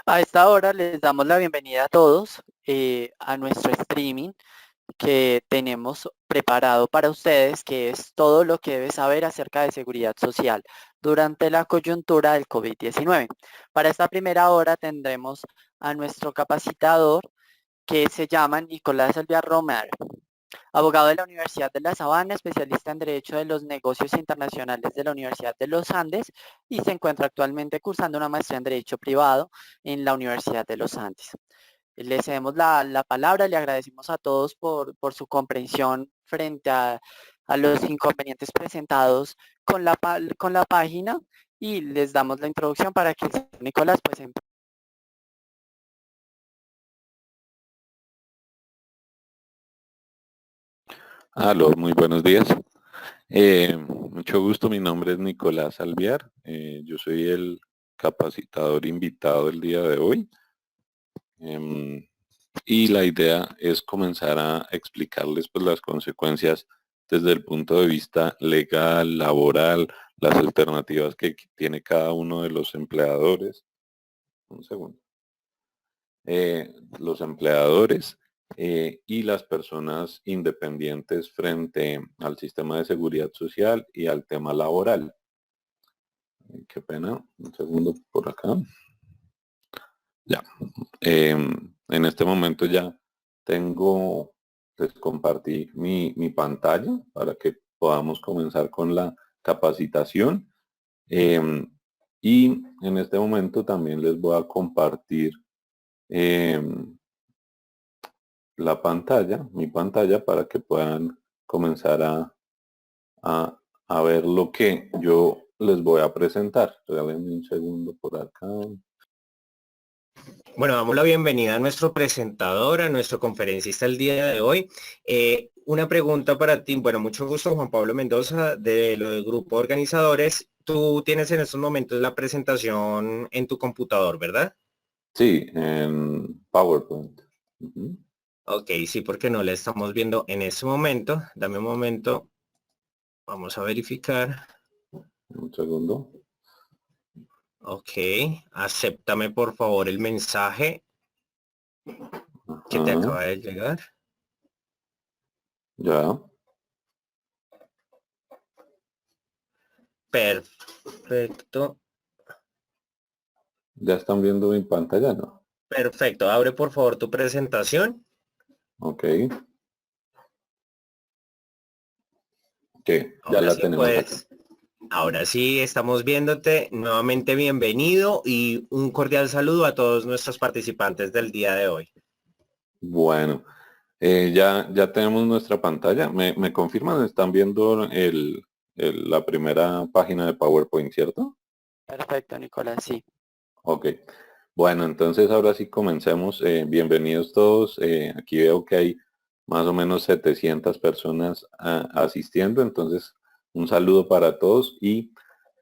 A esta hora les damos la bienvenida a todos a nuestro streaming que tenemos preparado para ustedes, que es todo lo que debes saber acerca de seguridad social durante la coyuntura del COVID-19. Para esta primera hora tendremos a nuestro capacitador que se llama Nicolás Alvear Romero, abogado de la Universidad de La Sabana, especialista en Derecho de los Negocios Internacionales de la Universidad de los Andes y se encuentra actualmente cursando una maestría en Derecho Privado en la Universidad de los Andes. Le cedemos la palabra, le agradecemos a todos por su comprensión frente a los inconvenientes presentados con la página y les damos la introducción para que el señor Nicolás pues Aló, muy buenos días. Mucho gusto, mi nombre es Nicolás Alviar. Yo soy el capacitador invitado el día de hoy. Y la idea es comenzar a explicarles pues, las consecuencias desde el punto de vista legal, laboral, las alternativas que tiene cada uno de los empleadores. Un segundo. Los empleadores y las personas independientes frente al sistema de seguridad social y al tema laboral. Qué pena, un segundo por acá. Ya. En este momento ya tengo, les compartí mi pantalla para que podamos comenzar con la capacitación. Y en este momento también les voy a compartir la pantalla, mi pantalla, para que puedan comenzar a, a ver lo que yo les voy a presentar. Regálenme un segundo por acá. Bueno, damos la bienvenida a nuestro presentador, a nuestro conferencista el día de hoy. Una pregunta para ti. Bueno, mucho gusto, Juan Pablo Mendoza, de lo del grupo de organizadores. Tú tienes en estos momentos la presentación en tu computador, ¿verdad? Sí, en PowerPoint. Ujú. Ok, sí, porque no la estamos viendo en este momento. Dame un momento. Vamos a verificar. Un segundo. Ok, acéptame por favor el mensaje que te Ajá, acaba de llegar. ya. Perfecto. Ya están viendo mi pantalla, ¿no? Perfecto. Abre por favor tu presentación. Ok. Que ya Ahora la sí, tenemos acá. pues, ahora sí estamos viéndote. Nuevamente bienvenido y un cordial saludo a todos nuestros participantes del día de hoy. Bueno, ya tenemos nuestra pantalla. ¿Me confirman? ¿Están viendo la primera página de PowerPoint, cierto? perfecto, Nicolás, sí. Ok. Bueno, entonces ahora sí comencemos. Bienvenidos todos. Aquí veo que hay más o menos 700 personas asistiendo. Entonces, un saludo para todos y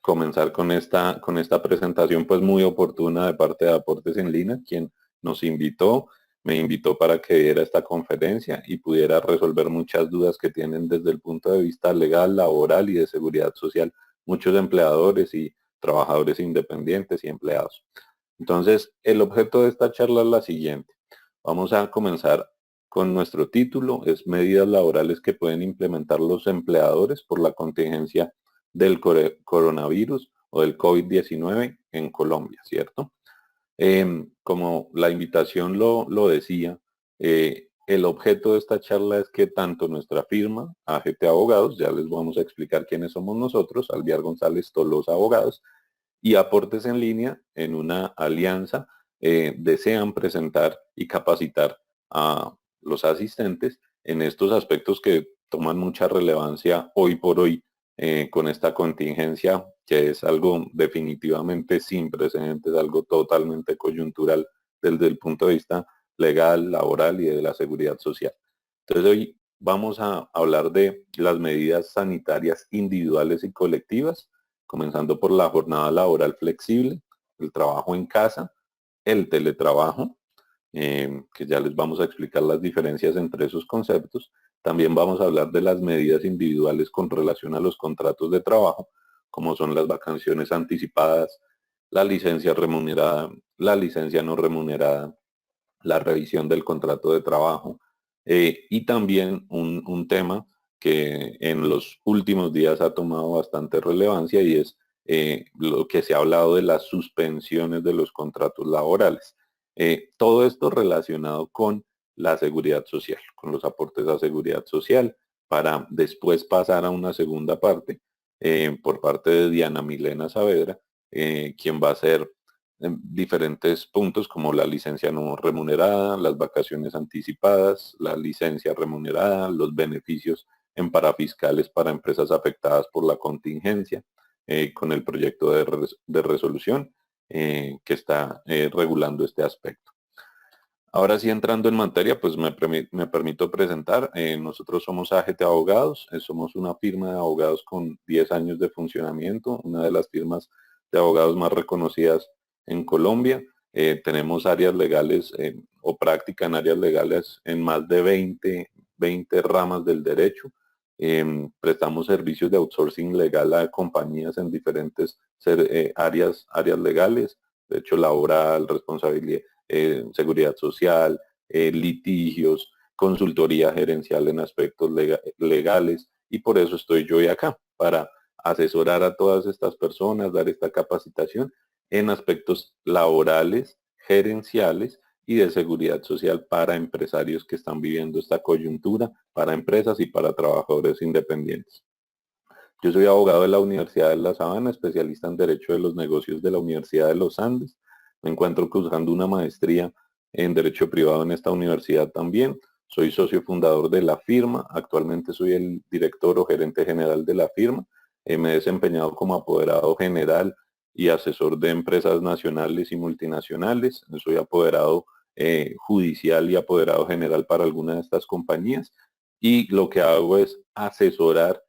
comenzar con esta presentación pues muy oportuna de parte de Aportes en Línea, quien nos invitó, me invitó para que diera esta conferencia y pudiera resolver muchas dudas que tienen desde el punto de vista legal, laboral y de seguridad social muchos empleadores y trabajadores independientes y empleados. Entonces, el objeto de esta charla es la siguiente. Vamos a comenzar con nuestro título, es medidas laborales que pueden implementar los empleadores por la contingencia del coronavirus o del COVID-19 en Colombia, ¿cierto? Como la invitación lo decía, el objeto de esta charla es que tanto nuestra firma, AGT Abogados, ya les vamos a explicar quiénes somos nosotros, Alviar González Tolosa Abogados, y Aportes en Línea, en una alianza, desean presentar y capacitar a los asistentes en estos aspectos que toman mucha relevancia hoy por hoy con esta contingencia, que es algo definitivamente sin precedentes, algo totalmente coyuntural desde el punto de vista legal, laboral y de la seguridad social. Entonces hoy vamos a hablar de las medidas sanitarias individuales y colectivas, comenzando por la jornada laboral flexible, el trabajo en casa, el teletrabajo, que ya les vamos a explicar las diferencias entre esos conceptos. También vamos a hablar de las medidas individuales con relación a los contratos de trabajo, como son las vacaciones anticipadas, la licencia remunerada la licencia no remunerada, la revisión del contrato de trabajo y también un tema que en los últimos días ha tomado bastante relevancia y es lo que se ha hablado de las suspensiones de los contratos laborales. Todo esto relacionado con la seguridad social, con los aportes a seguridad social, para después pasar a una segunda parte por parte de Diana Milena Saavedra, quien va a ser en diferentes puntos como la licencia no remunerada, las vacaciones anticipadas, la licencia remunerada, los beneficios en parafiscales para empresas afectadas por la contingencia, con el proyecto de resolución que está regulando este aspecto. Ahora sí, entrando en materia, pues me permito presentar. Nosotros somos AGT Abogados, somos una firma de abogados con 10 años de funcionamiento, una de las firmas de abogados más reconocidas en Colombia. Tenemos áreas legales o práctica en áreas legales en más de 20 ramas del derecho. Prestamos servicios de outsourcing legal a compañías en diferentes áreas legales, derecho laboral, responsabilidad, seguridad social, litigios, consultoría gerencial en aspectos legales, y por eso estoy yo hoy acá, para asesorar a todas estas personas, dar esta capacitación en aspectos laborales, gerenciales y de seguridad social para empresarios que están viviendo esta coyuntura, para empresas y para trabajadores independientes. Yo soy abogado de la Universidad de La Sabana, especialista en Derecho de los Negocios de la Universidad de los Andes. Me encuentro cursando una maestría en Derecho Privado en esta universidad también. Soy socio fundador de la firma. Actualmente soy el director o gerente general de la firma. Me he desempeñado como apoderado general y asesor de empresas nacionales y multinacionales. Soy apoderado judicial y apoderado general para algunas de estas compañías. Y lo que hago es asesorar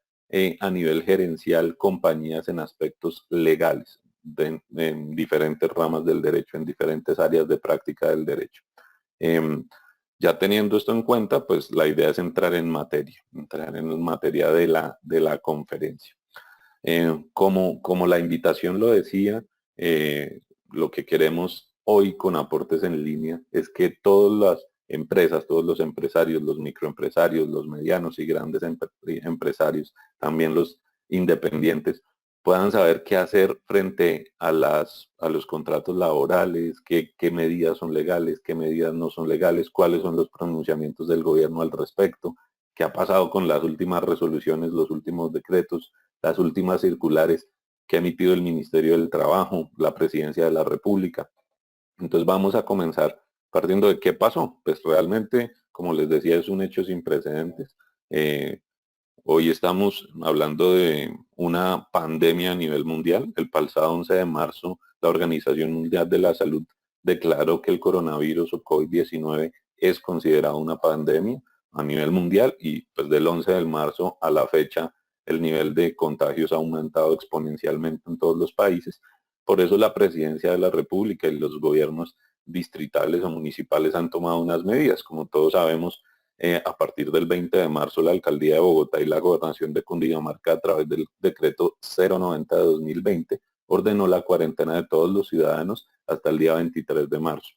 a nivel gerencial compañías en aspectos legales, en diferentes ramas del derecho, en diferentes áreas de práctica del derecho. Ya teniendo esto en cuenta, pues la idea es entrar en materia de la conferencia. Como la invitación lo decía, lo que queremos hoy con Aportes en Línea es que todas las empresas, todos los empresarios, los microempresarios, los medianos y grandes empresarios, también los independientes, puedan saber qué hacer frente a los contratos laborales, qué medidas son legales, qué medidas no son legales, cuáles son los pronunciamientos del gobierno al respecto, qué ha pasado con las últimas resoluciones, los últimos decretos, las últimas circulares que ha emitido el Ministerio del Trabajo, la Presidencia de la República. Entonces vamos a comenzar partiendo de qué pasó. Pues realmente, como les decía, es un hecho sin precedentes. Hoy estamos hablando de una pandemia a nivel mundial. El pasado 11 de marzo, la Organización Mundial de la Salud declaró que el coronavirus o COVID-19 es considerado una pandemia a nivel mundial, y pues del 11 de marzo a la fecha el nivel de contagios ha aumentado exponencialmente en todos los países. Por eso la Presidencia de la República y los gobiernos distritales o municipales han tomado unas medidas. Como todos sabemos, a partir del 20 de marzo, la Alcaldía de Bogotá y la Gobernación de Cundinamarca, a través del decreto 090 de 2020, ordenó la cuarentena de todos los ciudadanos hasta el día 23 de marzo.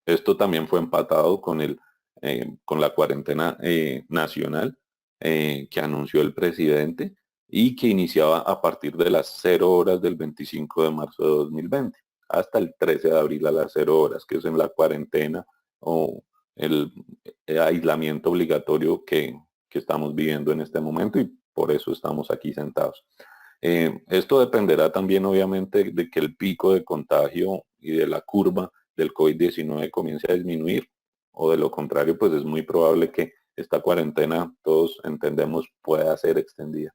Esto también fue empatado con la cuarentena nacional que anunció el presidente y que iniciaba a partir de las 0 horas del 25 de marzo de 2020 hasta el 13 de abril a las 0 horas, que es en la cuarentena o el aislamiento obligatorio que estamos viviendo en este momento, y por eso estamos aquí sentados. Esto dependerá también obviamente de que el pico de contagio y de la curva del COVID-19 comience a disminuir, o de lo contrario, pues es muy probable que esta cuarentena, todos entendemos, pueda ser extendida.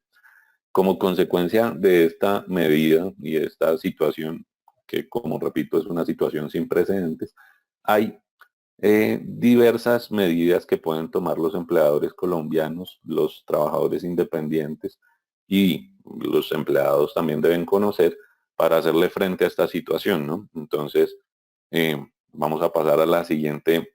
Como consecuencia de esta medida y de esta situación, que como repito es una situación sin precedentes, hay diversas medidas que pueden tomar los empleadores colombianos, los trabajadores independientes y los empleados también deben conocer para hacerle frente a esta situación, ¿no? Entonces, vamos a pasar a la siguiente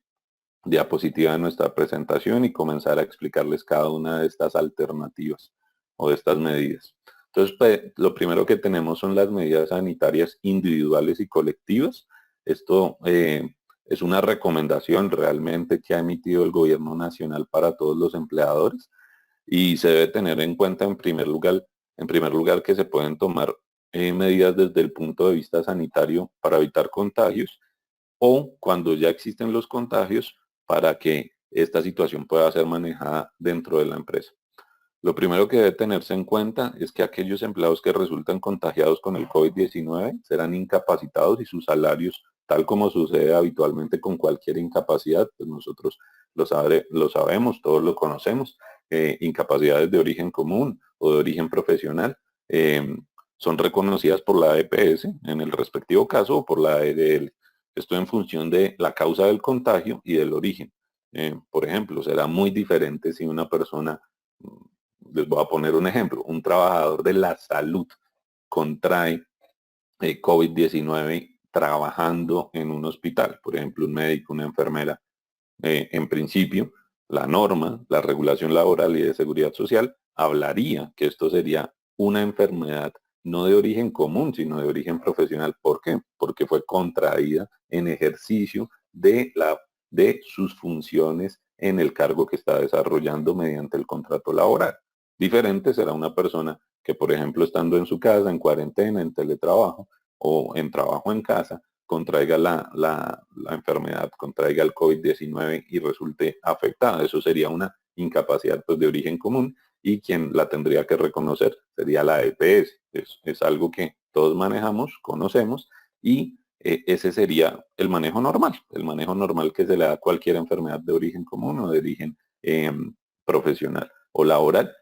diapositiva de nuestra presentación y comenzar a explicarles cada una de estas alternativas o de estas medidas. Entonces, pues, lo primero que tenemos son las medidas sanitarias individuales y colectivas. Esto es una recomendación realmente que ha emitido el gobierno nacional para todos los empleadores y se debe tener en cuenta en primer lugar que se pueden tomar medidas desde el punto de vista sanitario para evitar contagios o cuando ya existen los contagios para que esta situación pueda ser manejada dentro de la empresa. Lo primero que debe tenerse en cuenta es que aquellos empleados que resultan contagiados con el COVID-19 serán incapacitados y sus salarios, tal como sucede habitualmente con cualquier incapacidad, pues nosotros lo sabemos, todos lo conocemos, incapacidades de origen común o de origen profesional, son reconocidas por la EPS en el respectivo caso o por la EDL. Esto en función de la causa del contagio y del origen. Por ejemplo, será muy diferente si una persona, les voy a poner un ejemplo, un trabajador de la salud contrae COVID-19 trabajando en un hospital, por ejemplo, un médico, una enfermera. En principio, la norma, la regulación laboral y de seguridad social hablaría que esto sería una enfermedad no de origen común, sino de origen profesional. ¿Por qué? Porque fue contraída en ejercicio de sus funciones en el cargo que está desarrollando mediante el contrato laboral. Diferente será una persona que, por ejemplo, estando en su casa, en cuarentena, en teletrabajo o en trabajo en casa, contraiga la enfermedad, contraiga el COVID-19 y resulte afectada. Eso sería una incapacidad pues, de origen común y quien la tendría que reconocer sería la EPS. Es algo que todos manejamos, conocemos y ese sería el manejo normal que se le da a cualquier enfermedad de origen común o de origen profesional o laboral,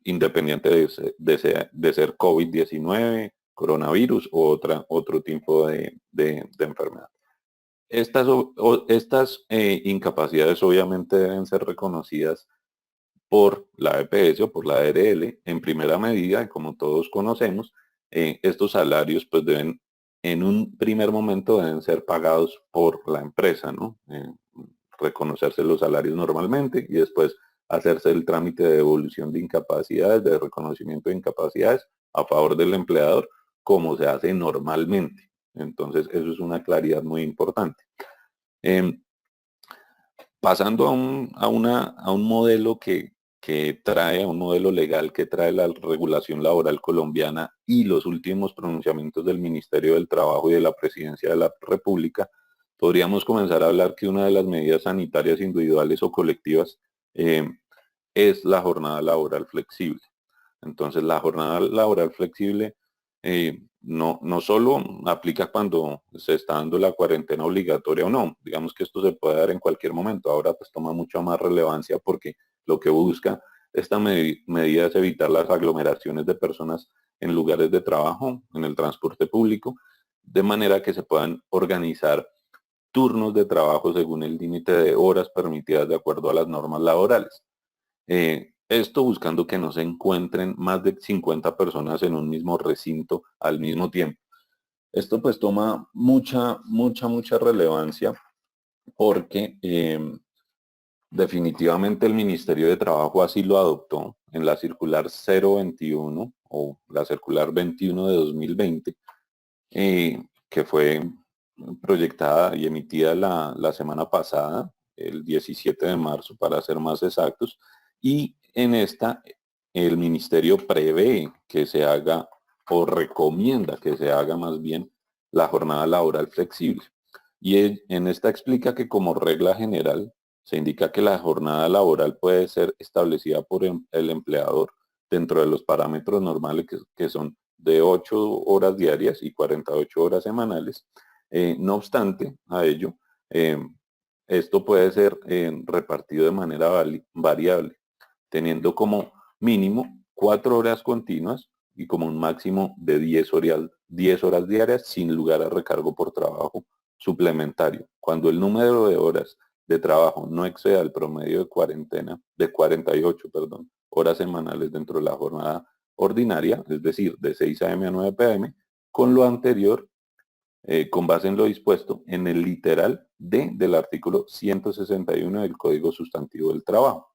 independiente de ser COVID-19, coronavirus u otro tipo de enfermedad. Estas incapacidades obviamente deben ser reconocidas por la EPS o por la ARL en primera medida, y como todos conocemos, estos salarios pues deben, en un primer momento deben ser pagados por la empresa, ¿no? Reconocerse los salarios normalmente y después hacerse el trámite de devolución de incapacidades, de reconocimiento de incapacidades a favor del empleador, como se hace normalmente. Entonces, eso es una claridad muy importante. Pasando a un modelo a un modelo legal que trae la regulación laboral colombiana y los últimos pronunciamientos del Ministerio del Trabajo y de la Presidencia de la República, podríamos comenzar a hablar que una de las medidas sanitarias individuales o colectivas es la jornada laboral flexible. Entonces, la jornada laboral flexible no solo aplica cuando se está dando la cuarentena obligatoria o no. Digamos que esto se puede dar en cualquier momento. Ahora pues toma mucha más relevancia porque lo que busca esta medida es evitar las aglomeraciones de personas en lugares de trabajo, en el transporte público, de manera que se puedan organizar turnos de trabajo según el límite de horas permitidas de acuerdo a las normas laborales. Esto buscando que no se encuentren más de 50 personas en un mismo recinto al mismo tiempo. Esto pues toma mucha relevancia porque definitivamente el Ministerio de Trabajo así lo adoptó en la circular 021 o la circular 21 de 2020, que fue proyectada y emitida la semana pasada, el 17 de marzo para ser más exactos, y en esta el ministerio prevé que se haga o recomienda que se haga más bien la jornada laboral flexible. Y en esta explica que como regla general se indica que la jornada laboral puede ser establecida por el empleador dentro de los parámetros normales que son de 8 horas diarias y 48 horas semanales. No obstante a ello, esto puede ser repartido de manera variable, teniendo como mínimo 4 horas continuas y como un máximo de 10 horas diarias sin lugar a recargo por trabajo suplementario. Cuando el número de horas de trabajo no exceda el promedio de 48 horas semanales dentro de la jornada ordinaria, es decir, de 6 a.m. a 9 p.m., con lo anterior, con base en lo dispuesto en el literal D del artículo 161 del Código Sustantivo del Trabajo.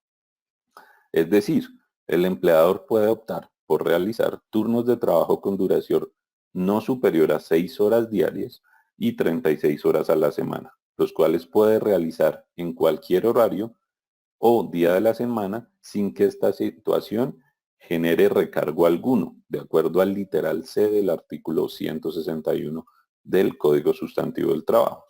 Es decir, el empleador puede optar por realizar turnos de trabajo con duración no superior a 6 horas diarias y 36 horas a la semana, los cuales puede realizar en cualquier horario o día de la semana sin que esta situación genere recargo alguno, de acuerdo al literal C del artículo 161 del Código Sustantivo del Trabajo.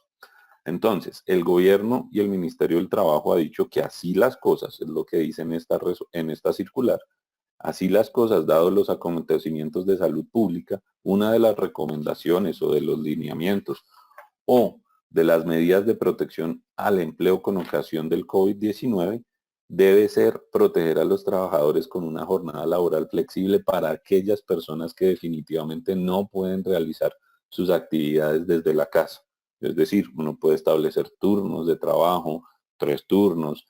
Entonces, el gobierno y el Ministerio del Trabajo ha dicho que así las cosas, es lo que dice en esta circular, así las cosas, dados los acontecimientos de salud pública, una de las recomendaciones o de los lineamientos o de las medidas de protección al empleo con ocasión del COVID-19 debe ser proteger a los trabajadores con una jornada laboral flexible para aquellas personas que definitivamente no pueden realizar sus actividades desde la casa. Es decir, uno puede establecer turnos de trabajo, 3 turnos,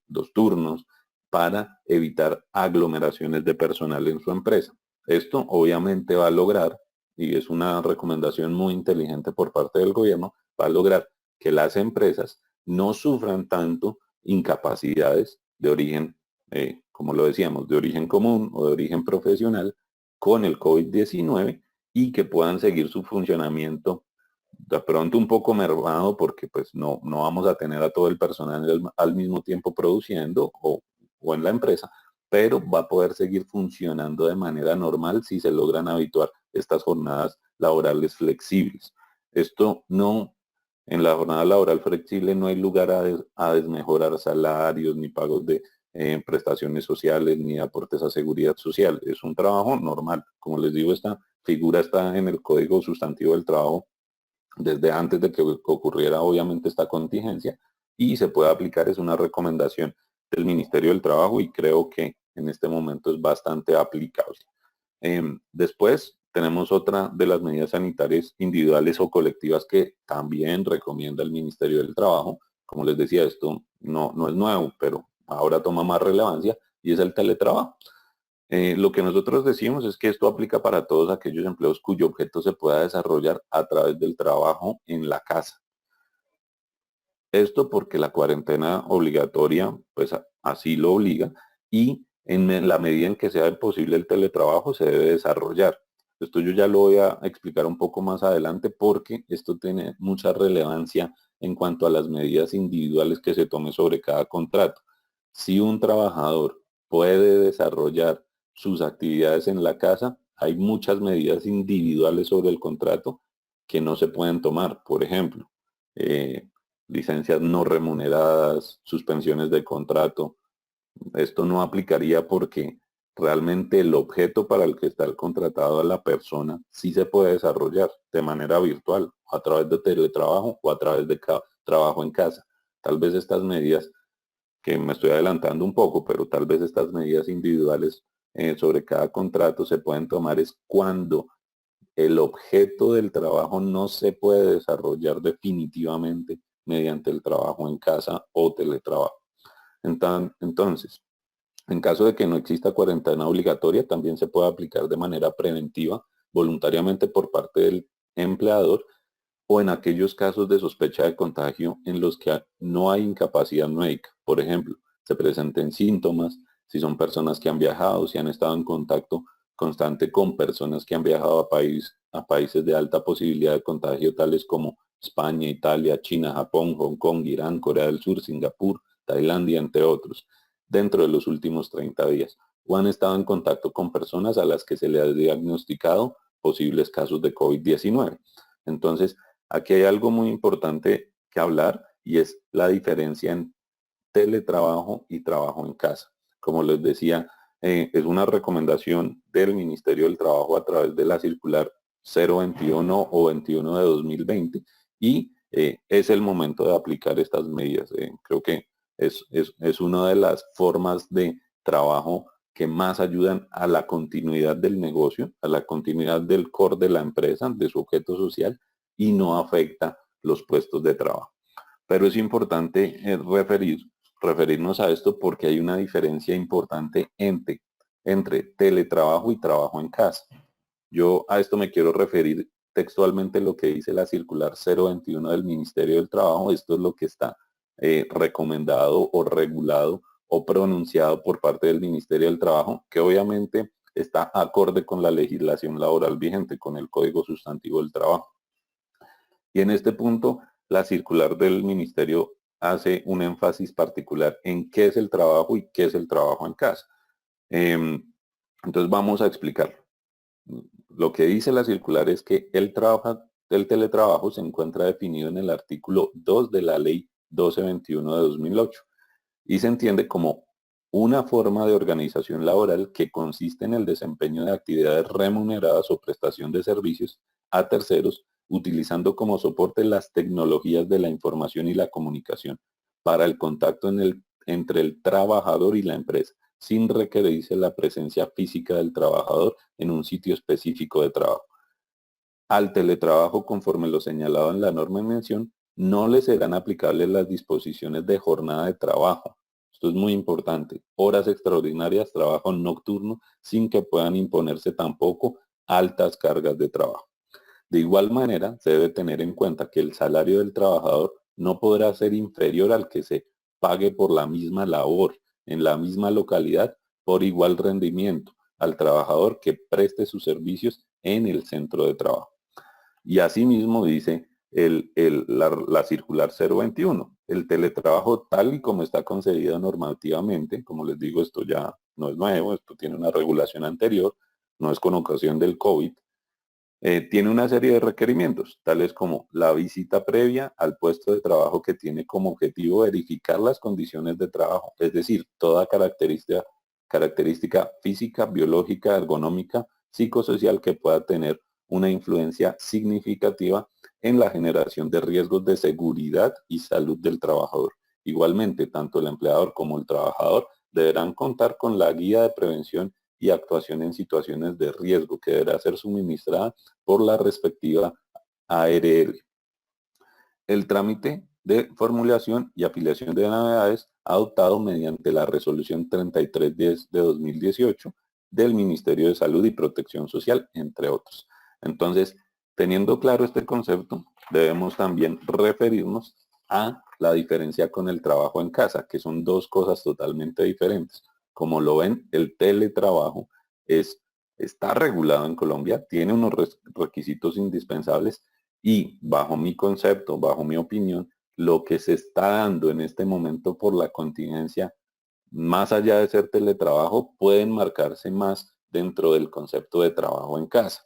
2 turnos, para evitar aglomeraciones de personal en su empresa. Esto obviamente va a lograr, y es una recomendación muy inteligente por parte del gobierno, va a lograr que las empresas no sufran tanto incapacidades de origen, como lo decíamos, de origen común o de origen profesional con el COVID-19 y que puedan seguir su funcionamiento de pronto un poco mermado porque pues no vamos a tener a todo el personal al mismo tiempo produciendo o en la empresa, pero va a poder seguir funcionando de manera normal si se logran habituar estas jornadas laborales flexibles. Esto no, en la jornada laboral flexible no hay lugar a desmejorar salarios ni pagos de prestaciones sociales ni aportes a seguridad social. Es un trabajo normal. Como les digo, esta figura está en el Código Sustantivo del Trabajo desde antes de que ocurriera obviamente esta contingencia y se puede aplicar, es una recomendación del Ministerio del Trabajo y creo que en este momento es bastante aplicable. Después tenemos otra de las medidas sanitarias individuales o colectivas que también recomienda el Ministerio del Trabajo. Como les decía, esto no es nuevo, pero ahora toma más relevancia y es el teletrabajo. Lo que nosotros decimos es que esto aplica para todos aquellos empleos cuyo objeto se pueda desarrollar a través del trabajo en la casa. Esto porque la cuarentena obligatoria, pues así lo obliga y en la medida en que sea posible el teletrabajo se debe desarrollar. Esto yo ya lo voy a explicar un poco más adelante porque esto tiene mucha relevancia en cuanto a las medidas individuales que se tome sobre cada contrato. Si un trabajador puede desarrollar sus actividades en la casa, hay muchas medidas individuales sobre el contrato que no se pueden tomar. Por ejemplo, licencias no remuneradas, suspensiones de contrato. Esto no aplicaría porque realmente el objeto para el que está el contratado a la persona sí se puede desarrollar de manera virtual, a través de teletrabajo o a través de trabajo en casa. Tal vez estas medidas, que me estoy adelantando un poco, pero tal vez estas medidas individuales sobre cada contrato se pueden tomar es cuando el objeto del trabajo no se puede desarrollar definitivamente mediante el trabajo en casa o teletrabajo. Entonces, en caso de que no exista cuarentena obligatoria, también se puede aplicar de manera preventiva, voluntariamente por parte del empleador o en aquellos casos de sospecha de contagio en los que no hay incapacidad médica. Por ejemplo, se presenten síntomas, si son personas que han viajado, si han estado en contacto constante con personas que han viajado a países de alta posibilidad de contagio, tales como España, Italia, China, Japón, Hong Kong, Irán, Corea del Sur, Singapur, Tailandia, entre otros, dentro de los últimos 30 días, o han estado en contacto con personas a las que se le ha diagnosticado posibles casos de COVID-19. Entonces, aquí hay algo muy importante que hablar y es la diferencia en teletrabajo y trabajo en casa. Como les decía, es una recomendación del Ministerio del Trabajo a través de la circular 021 o 21 de 2020 y es el momento de aplicar estas medidas. Creo que es una de las formas de trabajo que más ayudan a la continuidad del negocio, a la continuidad del core de la empresa, de su objeto social y no afecta los puestos de trabajo. Pero es importante referirnos a esto porque hay una diferencia importante entre teletrabajo y trabajo en casa. Yo a esto me quiero referir textualmente lo que dice la circular 021 del Ministerio del Trabajo. Esto es lo que está recomendado o regulado o pronunciado por parte del Ministerio del Trabajo, que obviamente está acorde con la legislación laboral vigente, con el Código Sustantivo del Trabajo. Y en este punto, la circular del Ministerio hace un énfasis particular en qué es el trabajo y qué es el trabajo en casa. Entonces vamos a explicarlo. Lo que dice la circular es que el teletrabajo se encuentra definido en el artículo 2 de la Ley 1221 de 2008 y se entiende como una forma de organización laboral que consiste en el desempeño de actividades remuneradas o prestación de servicios a terceros, utilizando como soporte las tecnologías de la información y la comunicación para el contacto entre el trabajador y la empresa, sin requerirse la presencia física del trabajador en un sitio específico de trabajo. Al teletrabajo, conforme lo señalado en la norma en mención, no le serán aplicables las disposiciones de jornada de trabajo. Esto es muy importante. Horas extraordinarias, trabajo nocturno, sin que puedan imponerse tampoco altas cargas de trabajo. De igual manera, se debe tener en cuenta que el salario del trabajador no podrá ser inferior al que se pague por la misma labor en la misma localidad por igual rendimiento al trabajador que preste sus servicios en el centro de trabajo. Y asimismo dice la circular 021, el teletrabajo tal y como está concebido normativamente, como les digo, esto ya no es nuevo, esto tiene una regulación anterior, no es con ocasión del COVID, tiene una serie de requerimientos, tales como la visita previa al puesto de trabajo que tiene como objetivo verificar las condiciones de trabajo, es decir, toda característica física, biológica, ergonómica, psicosocial que pueda tener una influencia significativa en la generación de riesgos de seguridad y salud del trabajador. Igualmente, tanto el empleador como el trabajador deberán contar con la guía de prevención y actuación en situaciones de riesgo que deberá ser suministrada por la respectiva ARL. El trámite de formulación y afiliación de novedades adoptado mediante la resolución 3310 de 2018 del Ministerio de Salud y Protección Social, entre otros. Entonces, teniendo claro este concepto, debemos también referirnos a la diferencia con el trabajo en casa, que son dos cosas totalmente diferentes. Como lo ven, el teletrabajo está regulado en Colombia, tiene unos requisitos indispensables y bajo mi concepto, bajo mi opinión, lo que se está dando en este momento por la contingencia, más allá de ser teletrabajo, pueden marcarse más dentro del concepto de trabajo en casa.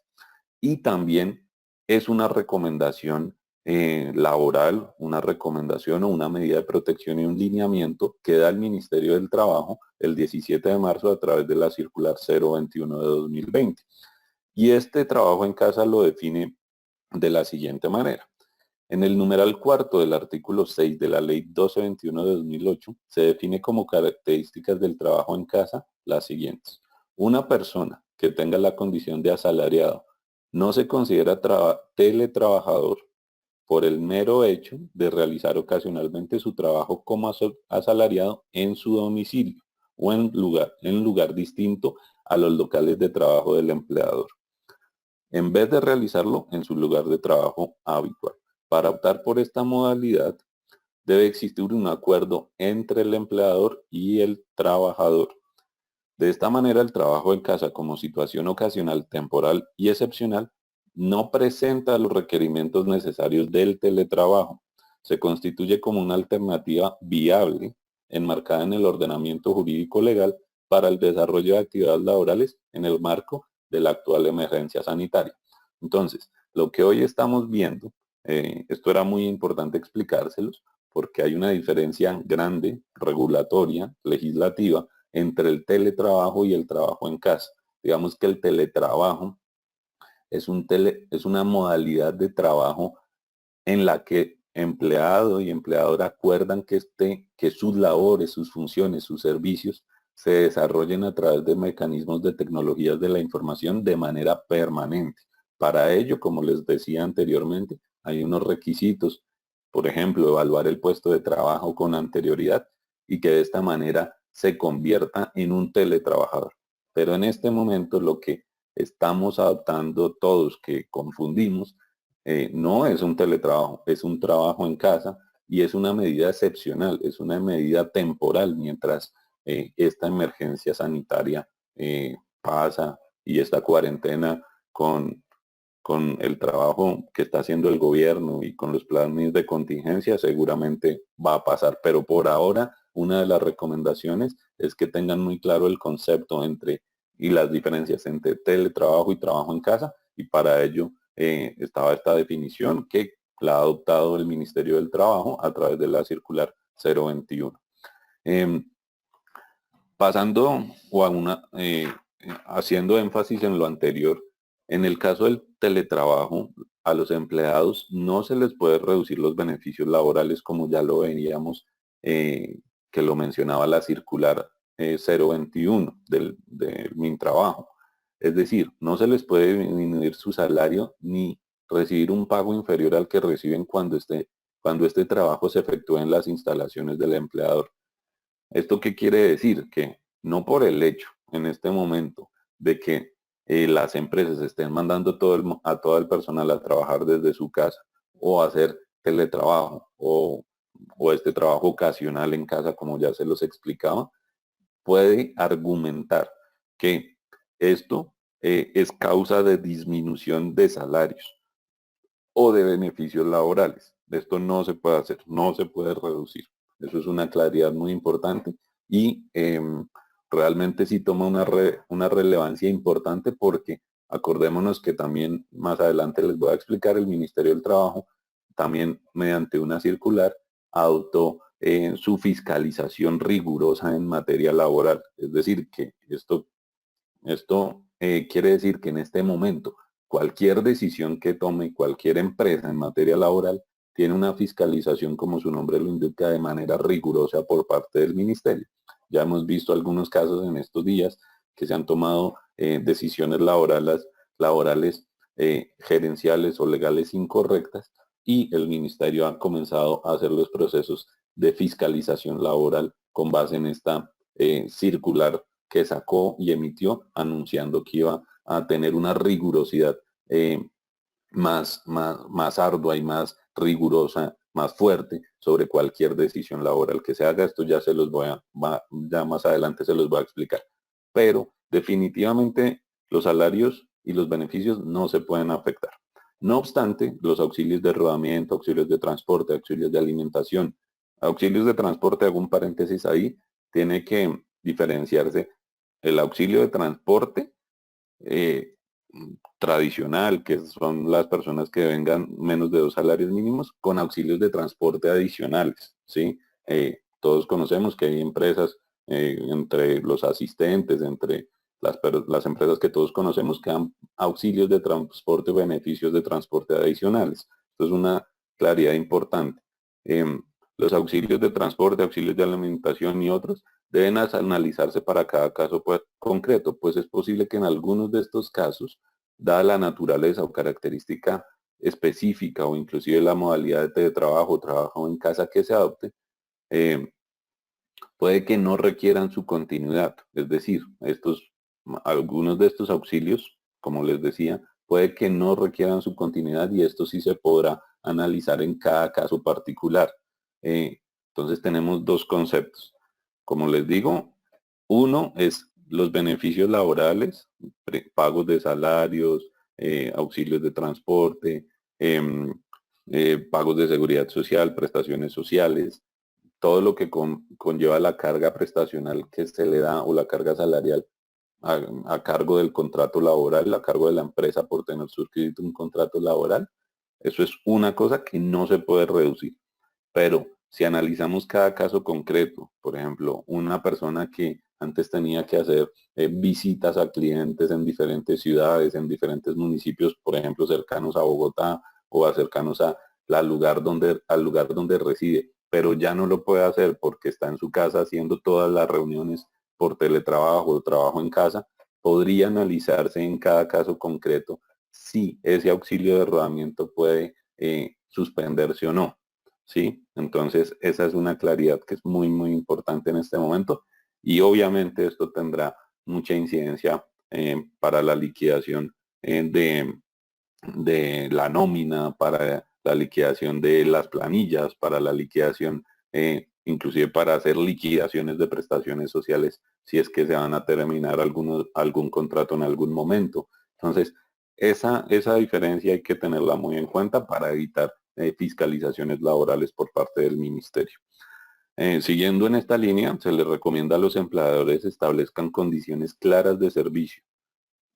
Y también es una recomendación laboral, una recomendación o una medida de protección y un lineamiento que da el Ministerio del Trabajo el 17 de marzo a través de la circular 021 de 2020. Y este trabajo en casa lo define de la siguiente manera. En el numeral cuarto del artículo 6 de la Ley 1221 de 2008 se define como características del trabajo en casa las siguientes. Una persona que tenga la condición de asalariado no se considera teletrabajador por el mero hecho de realizar ocasionalmente su trabajo como asalariado en su domicilio o en lugar distinto a los locales de trabajo del empleador, en vez de realizarlo en su lugar de trabajo habitual. Para optar por esta modalidad, debe existir un acuerdo entre el empleador y el trabajador. De esta manera, el trabajo en casa como situación ocasional, temporal y excepcional no presenta los requerimientos necesarios del teletrabajo. Se constituye como una alternativa viable enmarcada en el ordenamiento jurídico legal para el desarrollo de actividades laborales en el marco de la actual emergencia sanitaria. Entonces, lo que hoy estamos viendo, esto era muy importante explicárselos, porque hay una diferencia grande, regulatoria, legislativa, entre el teletrabajo y el trabajo en casa. Digamos que el teletrabajo es una modalidad de trabajo en la que empleado y empleador acuerdan que sus labores, sus funciones, sus servicios se desarrollen a través de mecanismos de tecnologías de la información de manera permanente. Para ello, como les decía anteriormente, hay unos requisitos, por ejemplo, evaluar el puesto de trabajo con anterioridad y que de esta manera se convierta en un teletrabajador. Pero en este momento lo que estamos adoptando todos, que confundimos, no es un teletrabajo, es un trabajo en casa y es una medida excepcional, es una medida temporal mientras esta emergencia sanitaria pasa y esta cuarentena con el trabajo que está haciendo el gobierno y con los planes de contingencia seguramente va a pasar. Pero por ahora, una de las recomendaciones es que tengan muy claro el concepto entre y las diferencias entre teletrabajo y trabajo en casa, y para ello estaba esta definición que la ha adoptado el Ministerio del Trabajo a través de la circular 021. Pasando o a haciendo énfasis en lo anterior, en el caso del teletrabajo, a los empleados no se les puede reducir los beneficios laborales como ya lo veíamos, que lo mencionaba la circular 021 del Mintrabajo. Es decir, no se les puede disminuir su salario ni recibir un pago inferior al que reciben cuando este trabajo se efectúe en las instalaciones del empleador. ¿Esto qué quiere decir? Que no por el hecho en este momento de que las empresas estén mandando a todo el personal a trabajar desde su casa o a hacer teletrabajo o este trabajo ocasional en casa, como ya se los explicaba, puede argumentar que esto es causa de disminución de salarios o de beneficios laborales. Esto no se puede hacer, no se puede reducir. Eso es una claridad muy importante y realmente sí toma una relevancia importante porque acordémonos que también más adelante les voy a explicar, el Ministerio del Trabajo también mediante una circular adoptó su fiscalización rigurosa en materia laboral. Es decir, que esto quiere decir que en este momento cualquier decisión que tome cualquier empresa en materia laboral tiene una fiscalización, como su nombre lo indica, de manera rigurosa por parte del ministerio. Ya hemos visto algunos casos en estos días que se han tomado decisiones laborales gerenciales o legales incorrectas y el ministerio ha comenzado a hacer los procesos de fiscalización laboral con base en esta circular que sacó y emitió anunciando que iba a tener una rigurosidad más ardua y más rigurosa, más fuerte sobre cualquier decisión laboral que se haga. Esto ya ya más adelante se los voy a explicar. Pero definitivamente los salarios y los beneficios no se pueden afectar. No obstante, los auxilios de rodamiento, auxilios de transporte, auxilios de alimentación, auxilios de transporte, hago un paréntesis ahí, tiene que diferenciarse el auxilio de transporte tradicional, que son las personas que vengan menos de 2 salarios mínimos, con auxilios de transporte adicionales, ¿sí? Todos conocemos que hay empresas, entre los asistentes, entre las empresas que todos conocemos, que dan auxilios de transporte o beneficios de transporte adicionales. Esto es una claridad importante. Los auxilios de transporte, auxilios de alimentación y otros deben analizarse para cada caso concreto, pues es posible que en algunos de estos casos, dada la naturaleza o característica específica o inclusive la modalidad de teletrabajo o trabajo en casa que se adopte, puede que no requieran su continuidad. Es decir, algunos de estos auxilios, como les decía, puede que no requieran su continuidad y esto sí se podrá analizar en cada caso particular. Entonces tenemos dos conceptos. Como les digo, uno es los beneficios laborales, pagos de salarios, auxilios de transporte, pagos de seguridad social, prestaciones sociales, todo lo que conlleva la carga prestacional que se le da o la carga salarial a cargo del contrato laboral, a cargo de la empresa por tener suscrito un contrato laboral. Eso es una cosa que no se puede reducir. Pero si analizamos cada caso concreto, por ejemplo, una persona que antes tenía que hacer visitas a clientes en diferentes ciudades, en diferentes municipios, por ejemplo, cercanos a Bogotá o cercanos al lugar donde reside, pero ya no lo puede hacer porque está en su casa haciendo todas las reuniones por teletrabajo o trabajo en casa, podría analizarse en cada caso concreto si ese auxilio de rodamiento puede suspenderse o no. ¿Sí? Entonces, esa es una claridad que es muy, muy importante en este momento y obviamente esto tendrá mucha incidencia para la liquidación de la nómina, para la liquidación de las planillas, para la liquidación inclusive para hacer liquidaciones de prestaciones sociales si es que se van a terminar algún contrato en algún momento. Entonces, esa diferencia hay que tenerla muy en cuenta para evitar fiscalizaciones laborales por parte del ministerio. Siguiendo en esta línea, se les recomienda a los empleadores establezcan condiciones claras de servicio.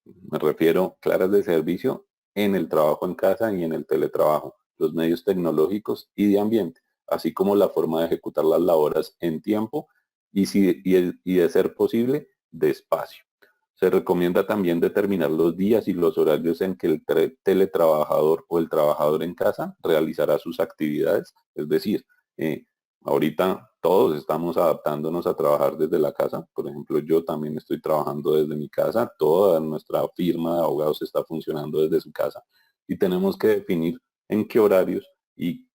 Me refiero claras de servicio en el trabajo en casa y en el teletrabajo, los medios tecnológicos y de ambiente, así como la forma de ejecutar las labores en tiempo y de ser posible, despacio. Se recomienda también determinar los días y los horarios en que el teletrabajador o el trabajador en casa realizará sus actividades, es decir, ahorita todos estamos adaptándonos a trabajar desde la casa. Por ejemplo, yo también estoy trabajando desde mi casa. Toda nuestra firma de abogados está funcionando desde su casa. Y tenemos que definir en qué horarios y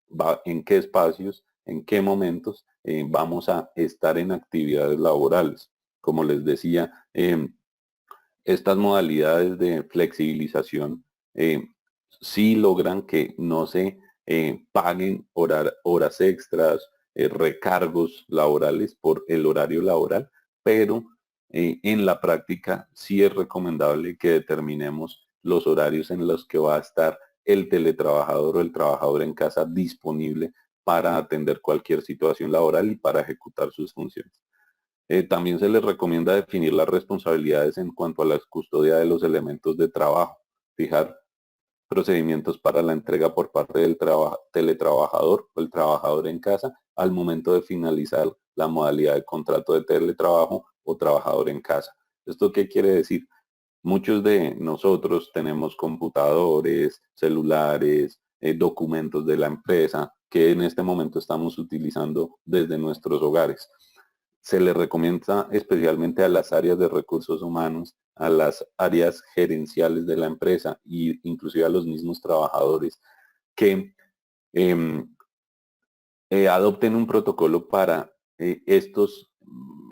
en qué espacios, en qué momentos vamos a estar en actividades laborales. Como les decía, estas modalidades de flexibilización sí logran que no se paguen horas extras, recargos laborales por el horario laboral, pero en la práctica sí es recomendable que determinemos los horarios en los que va a estar el teletrabajador o el trabajador en casa disponible para atender cualquier situación laboral y para ejecutar sus funciones. También se les recomienda definir las responsabilidades en cuanto a la custodia de los elementos de trabajo, fijar procedimientos para la entrega por parte del teletrabajador o el trabajador en casa al momento de finalizar la modalidad de contrato de teletrabajo o trabajador en casa. ¿Esto qué quiere decir? Muchos de nosotros tenemos computadores, celulares, documentos de la empresa que en este momento estamos utilizando desde nuestros hogares. Se le recomienda especialmente a las áreas de recursos humanos, a las áreas gerenciales de la empresa e inclusive a los mismos trabajadores que adopten un protocolo para estos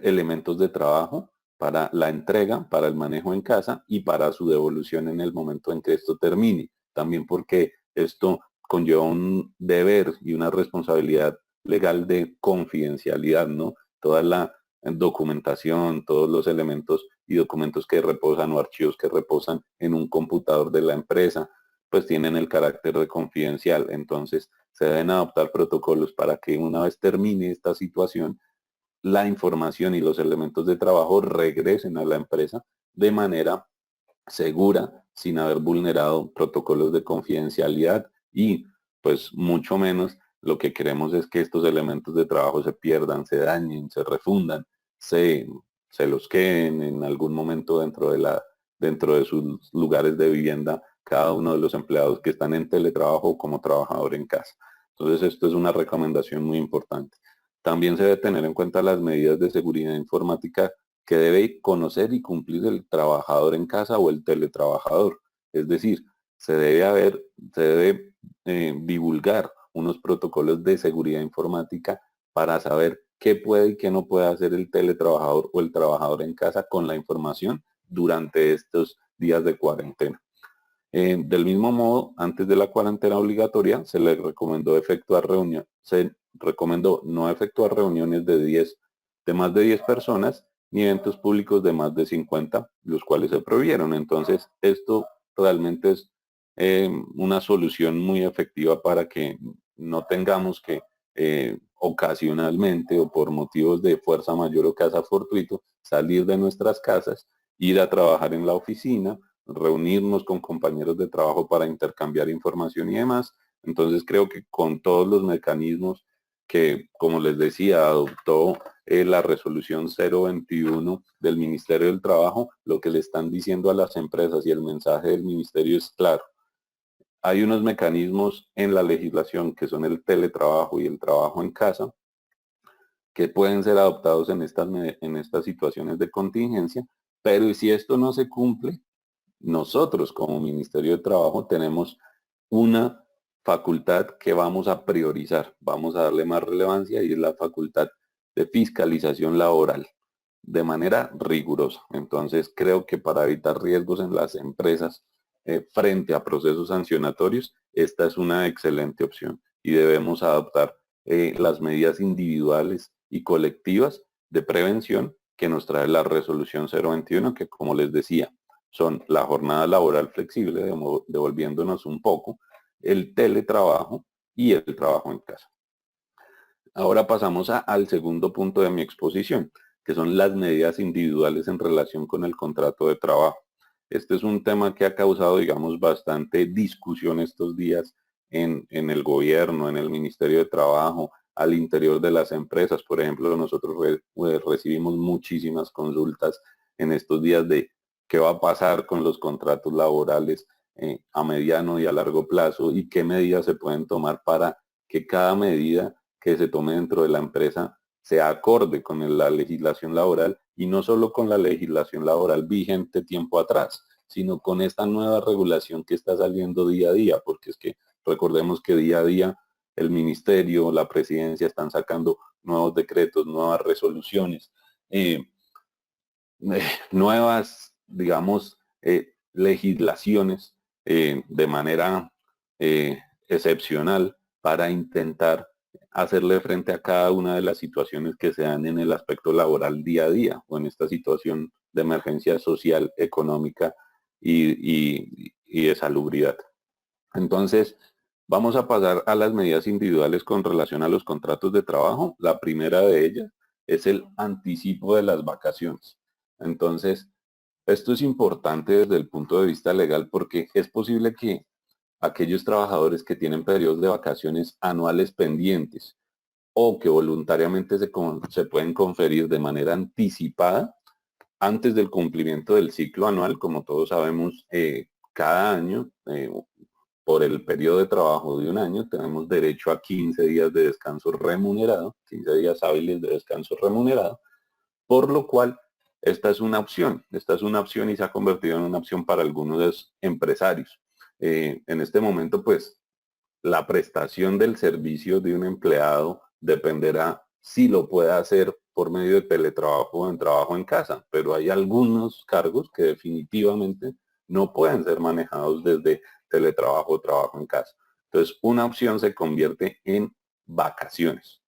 elementos de trabajo, para la entrega, para el manejo en casa y para su devolución en el momento en que esto termine. También porque esto conlleva un deber y una responsabilidad legal de confidencialidad, ¿no? Toda la documentación, todos los elementos y documentos que reposan o archivos que reposan en un computador de la empresa, pues tienen el carácter de confidencial. Entonces, se deben adoptar protocolos para que una vez termine esta situación, la información y los elementos de trabajo regresen a la empresa de manera segura, sin haber vulnerado protocolos de confidencialidad y pues mucho menos lo que queremos es que estos elementos de trabajo se pierdan, se dañen, se refundan, se los queden en algún momento dentro de sus lugares de vivienda cada uno de los empleados que están en teletrabajo como trabajador en casa. Entonces esto es una recomendación muy importante. También se debe tener en cuenta las medidas de seguridad informática que debe conocer y cumplir el trabajador en casa o el teletrabajador. Es decir, se debe divulgar unos protocolos de seguridad informática para saber qué puede y qué no puede hacer el teletrabajador o el trabajador en casa con la información durante estos días de cuarentena. Del mismo modo, antes de la cuarentena obligatoria, se le recomendó no efectuar reuniones de más de 10 personas ni eventos públicos de más de 50, los cuales se prohibieron. Entonces, esto realmente es una solución muy efectiva para que no tengamos que ocasionalmente o por motivos de fuerza mayor o caso fortuito salir de nuestras casas, ir a trabajar en la oficina, reunirnos con compañeros de trabajo para intercambiar información y demás. Entonces creo que con todos los mecanismos que, como les decía, adoptó la resolución 021 del Ministerio del Trabajo, lo que le están diciendo a las empresas y el mensaje del ministerio es claro. Hay unos mecanismos en la legislación que son el teletrabajo y el trabajo en casa que pueden ser adoptados en estas situaciones de contingencia, pero si esto no se cumple, nosotros como Ministerio de Trabajo tenemos una facultad que vamos a priorizar, vamos a darle más relevancia y es la facultad de fiscalización laboral de manera rigurosa. Entonces creo que para evitar riesgos en las empresas frente a procesos sancionatorios, esta es una excelente opción y debemos adoptar las medidas individuales y colectivas de prevención que nos trae la resolución 021, que como les decía, son la jornada laboral flexible, devolviéndonos un poco, el teletrabajo y el trabajo en casa. Ahora pasamos al segundo punto de mi exposición, que son las medidas individuales en relación con el contrato de trabajo. Este es un tema que ha causado, digamos, bastante discusión estos días en el gobierno, en el Ministerio de Trabajo, al interior de las empresas. Por ejemplo, nosotros recibimos muchísimas consultas en estos días de qué va a pasar con los contratos laborales a mediano y a largo plazo y qué medidas se pueden tomar para que cada medida que se tome dentro de la empresa sea acorde con la legislación laboral y no solo con la legislación laboral vigente tiempo atrás, sino con esta nueva regulación que está saliendo día a día, porque es que recordemos que día a día el ministerio, la presidencia están sacando nuevos decretos, nuevas resoluciones, nuevas, digamos, legislaciones de manera excepcional para intentar hacerle frente a cada una de las situaciones que se dan en el aspecto laboral día a día o en esta situación de emergencia social, económica y de salubridad. Entonces, vamos a pasar a las medidas individuales con relación a los contratos de trabajo. La primera de ellas es el anticipo de las vacaciones. Entonces, esto es importante desde el punto de vista legal porque es posible que aquellos trabajadores que tienen periodos de vacaciones anuales pendientes o que voluntariamente se pueden conferir de manera anticipada antes del cumplimiento del ciclo anual, como todos sabemos, cada año, por el periodo de trabajo de un año, tenemos derecho a 15 días de descanso remunerado, 15 días hábiles de descanso remunerado, por lo cual esta es una opción y se ha convertido en una opción para algunos empresarios. En este momento, pues, la prestación del servicio de un empleado dependerá si lo puede hacer por medio de teletrabajo o en trabajo en casa, pero hay algunos cargos que definitivamente no pueden ser manejados desde teletrabajo o trabajo en casa. Entonces, una opción se convierte en vacaciones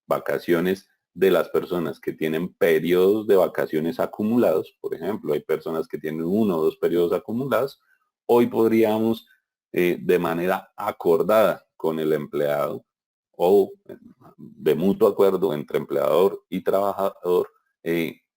de las personas que tienen periodos de vacaciones acumulados. Por ejemplo, hay personas que tienen 1 o 2 periodos acumulados. Hoy podríamos, de manera acordada con el empleado o de mutuo acuerdo entre empleador y trabajador,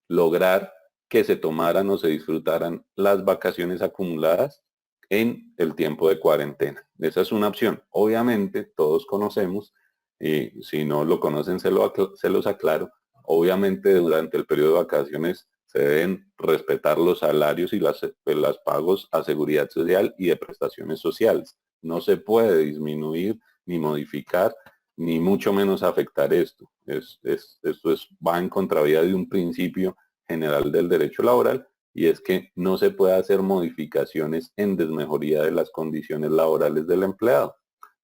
lograr que se tomaran o se disfrutaran las vacaciones acumuladas en el tiempo de cuarentena. Esa es una opción. Obviamente, todos conocemos, si no lo conocen, se los aclaro, obviamente durante el periodo de vacaciones se deben respetar los salarios y las pagos a seguridad social y de prestaciones sociales. No se puede disminuir ni modificar, ni mucho menos afectar esto. Esto va en contravía de un principio general del derecho laboral y es que no se puede hacer modificaciones en desmejoría de las condiciones laborales del empleado.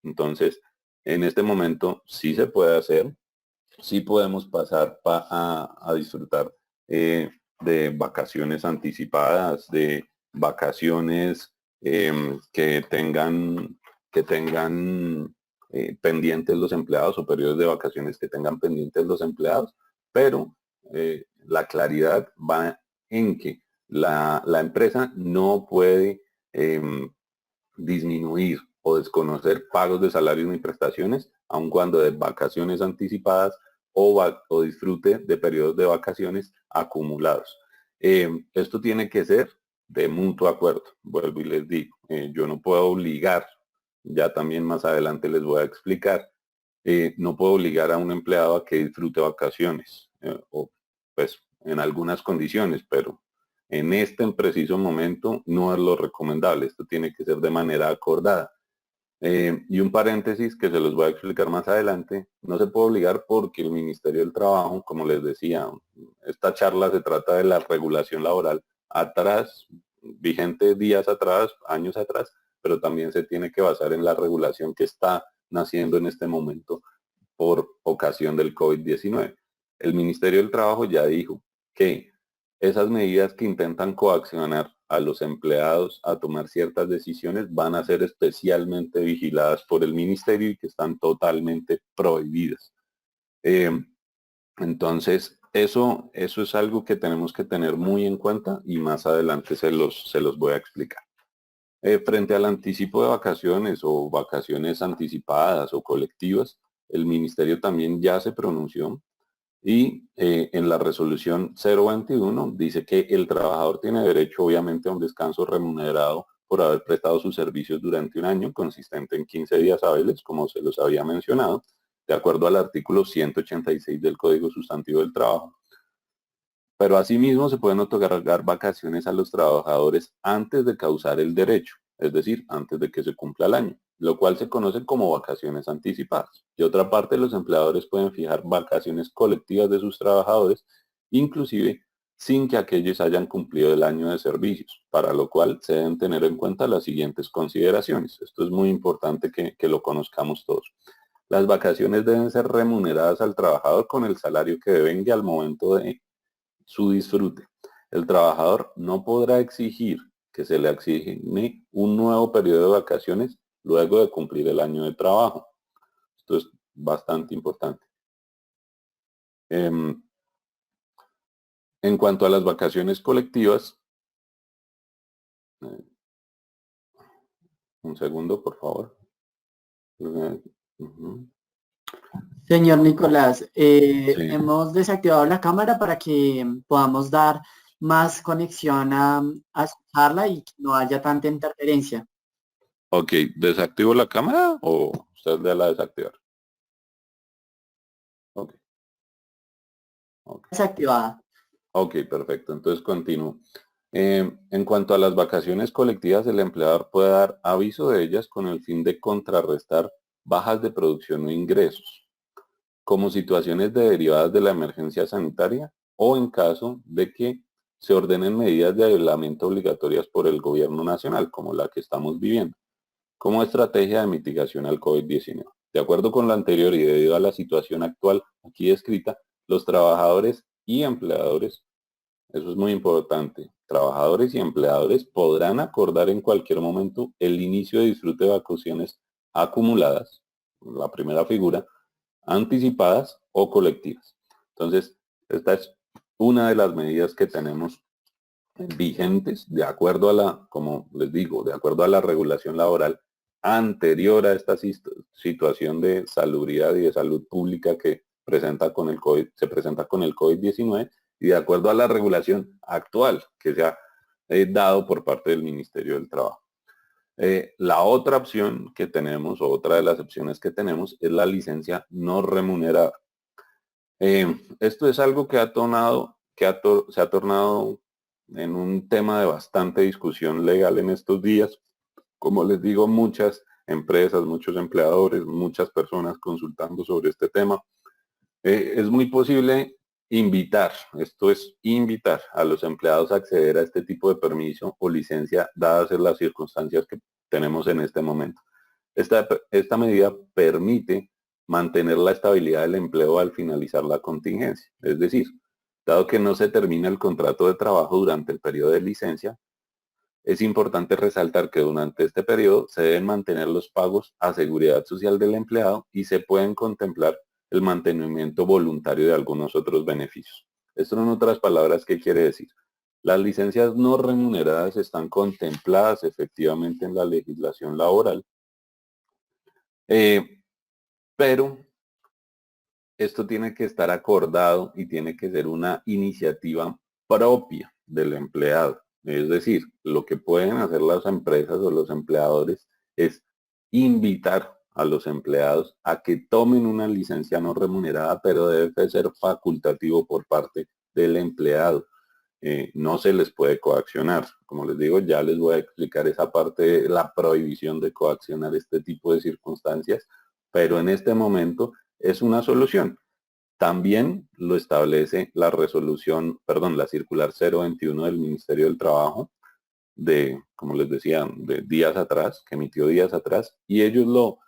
Entonces, en este momento sí se puede hacer, sí podemos pasar a disfrutar de vacaciones anticipadas, de vacaciones que tengan pendientes los empleados o periodos de vacaciones que tengan pendientes los empleados, pero la claridad va en que la empresa no puede disminuir o desconocer pagos de salarios ni prestaciones, aun cuando de vacaciones anticipadas o disfrute de periodos de vacaciones acumulados. Esto tiene que ser de mutuo acuerdo, vuelvo y les digo, yo no puedo obligar, ya también más adelante les voy a explicar, no puedo obligar a un empleado a que disfrute vacaciones, o pues en algunas condiciones, pero en este preciso momento no es lo recomendable, esto tiene que ser de manera acordada. Y un paréntesis que se los voy a explicar más adelante, no se puede obligar porque el Ministerio del Trabajo, como les decía, esta charla se trata de la regulación laboral atrás, vigente días atrás, años atrás, pero también se tiene que basar en la regulación que está naciendo en este momento por ocasión del COVID-19. El Ministerio del Trabajo ya dijo que esas medidas que intentan coaccionar a los empleados a tomar ciertas decisiones van a ser especialmente vigiladas por el ministerio y que están totalmente prohibidas. Entonces, eso es algo que tenemos que tener muy en cuenta y más adelante se los voy a explicar. Frente al anticipo de vacaciones o vacaciones anticipadas o colectivas, el ministerio también ya se pronunció y en la resolución 021 dice que el trabajador tiene derecho obviamente a un descanso remunerado por haber prestado sus servicios durante un año, consistente en 15 días hábiles, como se los había mencionado, de acuerdo al artículo 186 del Código Sustantivo del Trabajo. Pero asimismo se pueden otorgar vacaciones a los trabajadores antes de causar el derecho, es decir, antes de que se cumpla el año, lo cual se conoce como vacaciones anticipadas. De otra parte, los empleadores pueden fijar vacaciones colectivas de sus trabajadores, inclusive sin que aquellos hayan cumplido el año de servicios, para lo cual se deben tener en cuenta las siguientes consideraciones. Esto es muy importante que lo conozcamos todos. Las vacaciones deben ser remuneradas al trabajador con el salario que devenga al momento de su disfrute. El trabajador no podrá exigir que se le asigne un nuevo periodo de vacaciones luego de cumplir el año de trabajo. Esto es bastante importante. En cuanto a las vacaciones colectivas, un segundo, por favor. Señor Nicolás, Sí. hemos desactivado la cámara para que podamos dar más conexión a su charla y que no haya tanta interferencia. Ok, ¿desactivo la cámara o usted de la desactivar? Ok. Desactivada. Ok, perfecto. Entonces continúo. En cuanto a las vacaciones colectivas, el empleador puede dar aviso de ellas con el fin de contrarrestar bajas de producción o ingresos, como situaciones derivadas de la emergencia sanitaria o en caso de que se ordenen medidas de aislamiento obligatorias por el gobierno nacional, como la que estamos viviendo, como estrategia de mitigación al COVID-19. De acuerdo con lo anterior y debido a la situación actual aquí descrita, los trabajadores y empleadores, eso es muy importante, trabajadores y empleadores podrán acordar en cualquier momento el inicio de disfrute de vacaciones acumuladas, la primera figura, anticipadas o colectivas. Entonces, esta es una de las medidas que tenemos vigentes de acuerdo a la, como les digo, de acuerdo a la regulación laboral anterior a esta situación de salubridad y de salud pública que presenta con el COVID, se presenta con el COVID-19 y de acuerdo a la regulación actual que se ha dado por parte del Ministerio del Trabajo. La otra opción que tenemos, o otra de las opciones que tenemos, es la licencia no remunerada. Esto es algo que se ha tornado en un tema de bastante discusión legal en estos días. Como les digo, muchas empresas, muchos empleadores, muchas personas consultando sobre este tema. Es muy posible esto es invitar a los empleados a acceder a este tipo de permiso o licencia dadas las circunstancias que tenemos en este momento. Esta medida permite mantener la estabilidad del empleo al finalizar la contingencia. Es decir, dado que no se termina el contrato de trabajo durante el periodo de licencia, es importante resaltar que durante este periodo se deben mantener los pagos a seguridad social del empleado y se pueden contemplar el mantenimiento voluntario de algunos otros beneficios. Esto en otras palabras, ¿qué quiere decir? Las licencias no remuneradas están contempladas efectivamente en la legislación laboral, pero esto tiene que estar acordado y tiene que ser una iniciativa propia del empleado. Es decir, lo que pueden hacer las empresas o los empleadores es invitar a los empleados a que tomen una licencia no remunerada, pero debe ser facultativo por parte del empleado. No se les puede coaccionar. Como les digo, ya les voy a explicar esa parte de la prohibición de coaccionar este tipo de circunstancias, pero en este momento es una solución. También lo establece la la circular 021 del Ministerio del Trabajo de, como les decía, de días atrás, que emitió días atrás, y ellos lo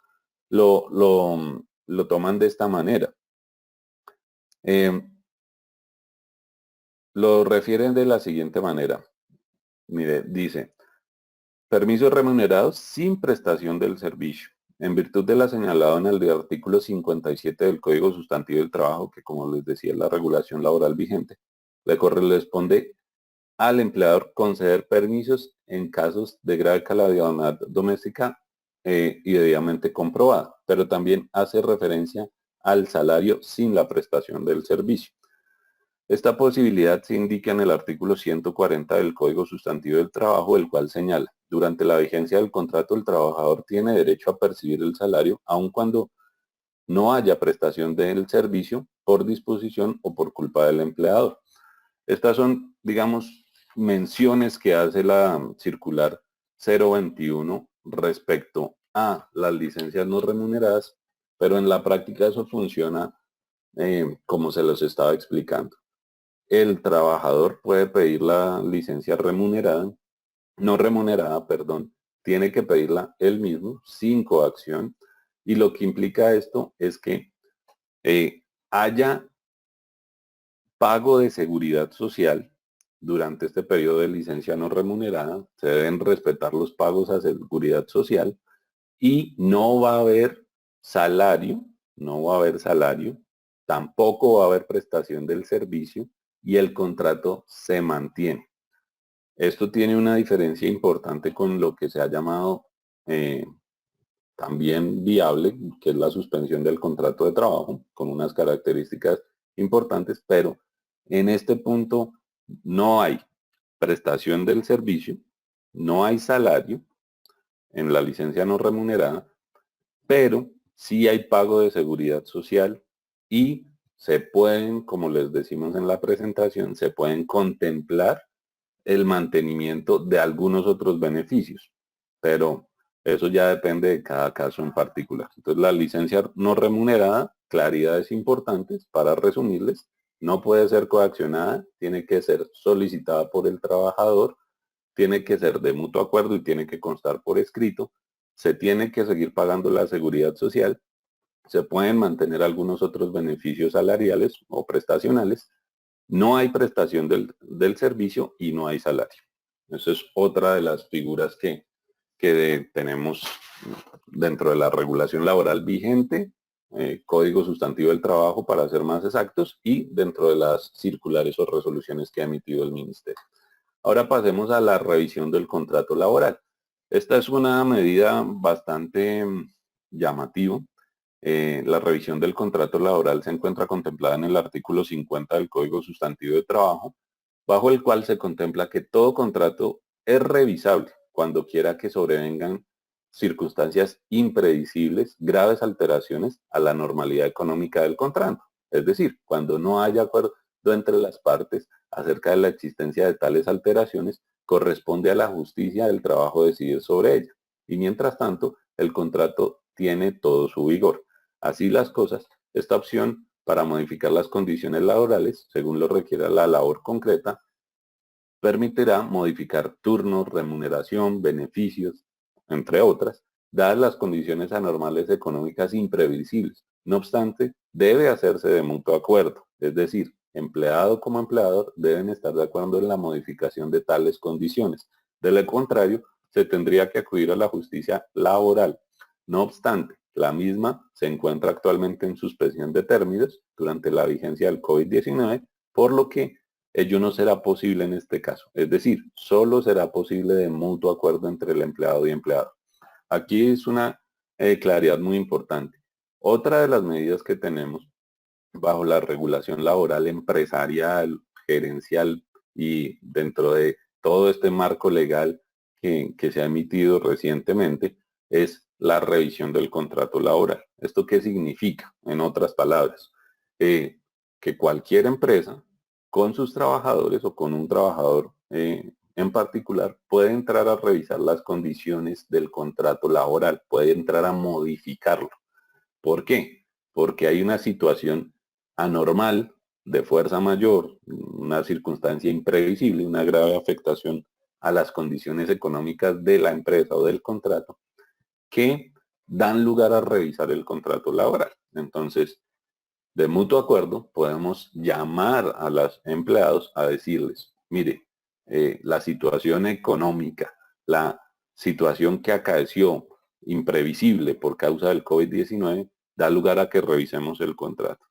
toman de esta manera. Lo refieren de la siguiente manera. Mire, dice, permisos remunerados sin prestación del servicio. en virtud de la señalado en el artículo 57 del Código Sustantivo del Trabajo, que como les decía es la regulación laboral vigente, le corresponde al empleador conceder permisos en casos de grave calamidad doméstica y debidamente comprobada, pero también hace referencia al salario sin la prestación del servicio. Esta posibilidad se indica en el artículo 140 del Código Sustantivo del Trabajo, el cual señala, durante la vigencia del contrato el trabajador tiene derecho a percibir el salario aun cuando no haya prestación del servicio por disposición o por culpa del empleador. Estas son, digamos, menciones que hace la circular 021 respecto a las licencias no remuneradas, pero en la práctica eso funciona como se los estaba explicando. El trabajador puede pedir la licencia remunerada, no remunerada, perdón, tiene que pedirla él mismo sin coacción, y lo que implica esto es que haya pago de seguridad social durante este periodo de licencia no remunerada, se deben respetar los pagos a seguridad social y no va a haber salario, tampoco va a haber prestación del servicio y el contrato se mantiene. Esto tiene una diferencia importante con lo que se ha llamado también viable, que es la suspensión del contrato de trabajo, con unas características importantes, pero en este punto no hay prestación del servicio, no hay salario en la licencia no remunerada, pero sí hay pago de seguridad social y se pueden, como les decimos en la presentación, se pueden contemplar el mantenimiento de algunos otros beneficios, pero eso ya depende de cada caso en particular. Entonces, la licencia no remunerada, claridades importantes para resumirles, no puede ser coaccionada, tiene que ser solicitada por el trabajador, tiene que ser de mutuo acuerdo y tiene que constar por escrito, se tiene que seguir pagando la seguridad social, se pueden mantener algunos otros beneficios salariales o prestacionales, no hay prestación del servicio y no hay salario. Esa es otra de las figuras que tenemos dentro de la regulación laboral vigente, Código Sustantivo del Trabajo para ser más exactos, y dentro de las circulares o resoluciones que ha emitido el Ministerio. Ahora pasemos a la revisión del contrato laboral. Esta es una medida bastante llamativa. La revisión del contrato laboral se encuentra contemplada en el artículo 50 del Código Sustantivo de Trabajo, bajo el cual se contempla que todo contrato es revisable cuando quiera que sobrevengan circunstancias impredecibles, graves alteraciones a la normalidad económica del contrato. Es decir, cuando no haya acuerdo entre las partes acerca de la existencia de tales alteraciones, corresponde a la justicia del trabajo decidir sobre ella. Y mientras tanto, el contrato tiene todo su vigor. Así las cosas, esta opción para modificar las condiciones laborales, según lo requiera la labor concreta, permitirá modificar turnos, remuneración, beneficios, entre otras, dadas las condiciones anormales económicas imprevisibles. No obstante, debe hacerse de mutuo acuerdo, es decir, empleado como empleador deben estar de acuerdo en la modificación de tales condiciones. De lo contrario, se tendría que acudir a la justicia laboral. No obstante, la misma se encuentra actualmente en suspensión de términos durante la vigencia del COVID-19, por lo que ello no será posible en este caso. Es decir, solo será posible de mutuo acuerdo entre el empleado y empleado. Aquí es una claridad muy importante. Otra de las medidas que tenemos bajo la regulación laboral empresarial, gerencial y dentro de todo este marco legal que se ha emitido recientemente es la revisión del contrato laboral. ¿Esto qué significa? En otras palabras, que cualquier empresa con sus trabajadores o con un trabajador en particular puede entrar a revisar las condiciones del contrato laboral, puede entrar a modificarlo. ¿Por qué? Porque hay una situación anormal de fuerza mayor, una circunstancia imprevisible, una grave afectación a las condiciones económicas de la empresa o del contrato que dan lugar a revisar el contrato laboral. Entonces, de mutuo acuerdo, podemos llamar a los empleados a decirles, mire, la situación económica, la situación que acaeció, imprevisible por causa del COVID-19, da lugar a que revisemos el contrato.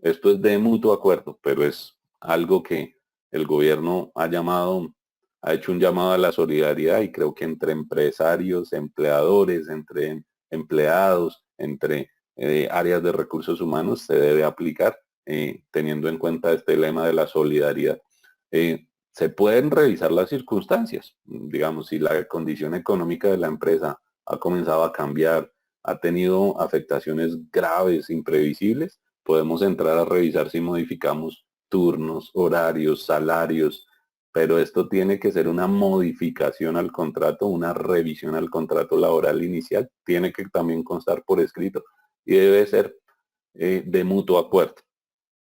Esto es de mutuo acuerdo, pero es algo que el gobierno ha hecho un llamado a la solidaridad, y creo que entre empresarios, empleadores, entre empleados, entre áreas de recursos humanos se debe aplicar, teniendo en cuenta este lema de la solidaridad. Se pueden revisar las circunstancias, digamos, si la condición económica de la empresa ha comenzado a cambiar, ha tenido afectaciones graves, imprevisibles, podemos entrar a revisar si modificamos turnos, horarios, salarios, pero esto tiene que ser una modificación al contrato, una revisión al contrato laboral inicial, tiene que también constar por escrito y debe ser de mutuo acuerdo.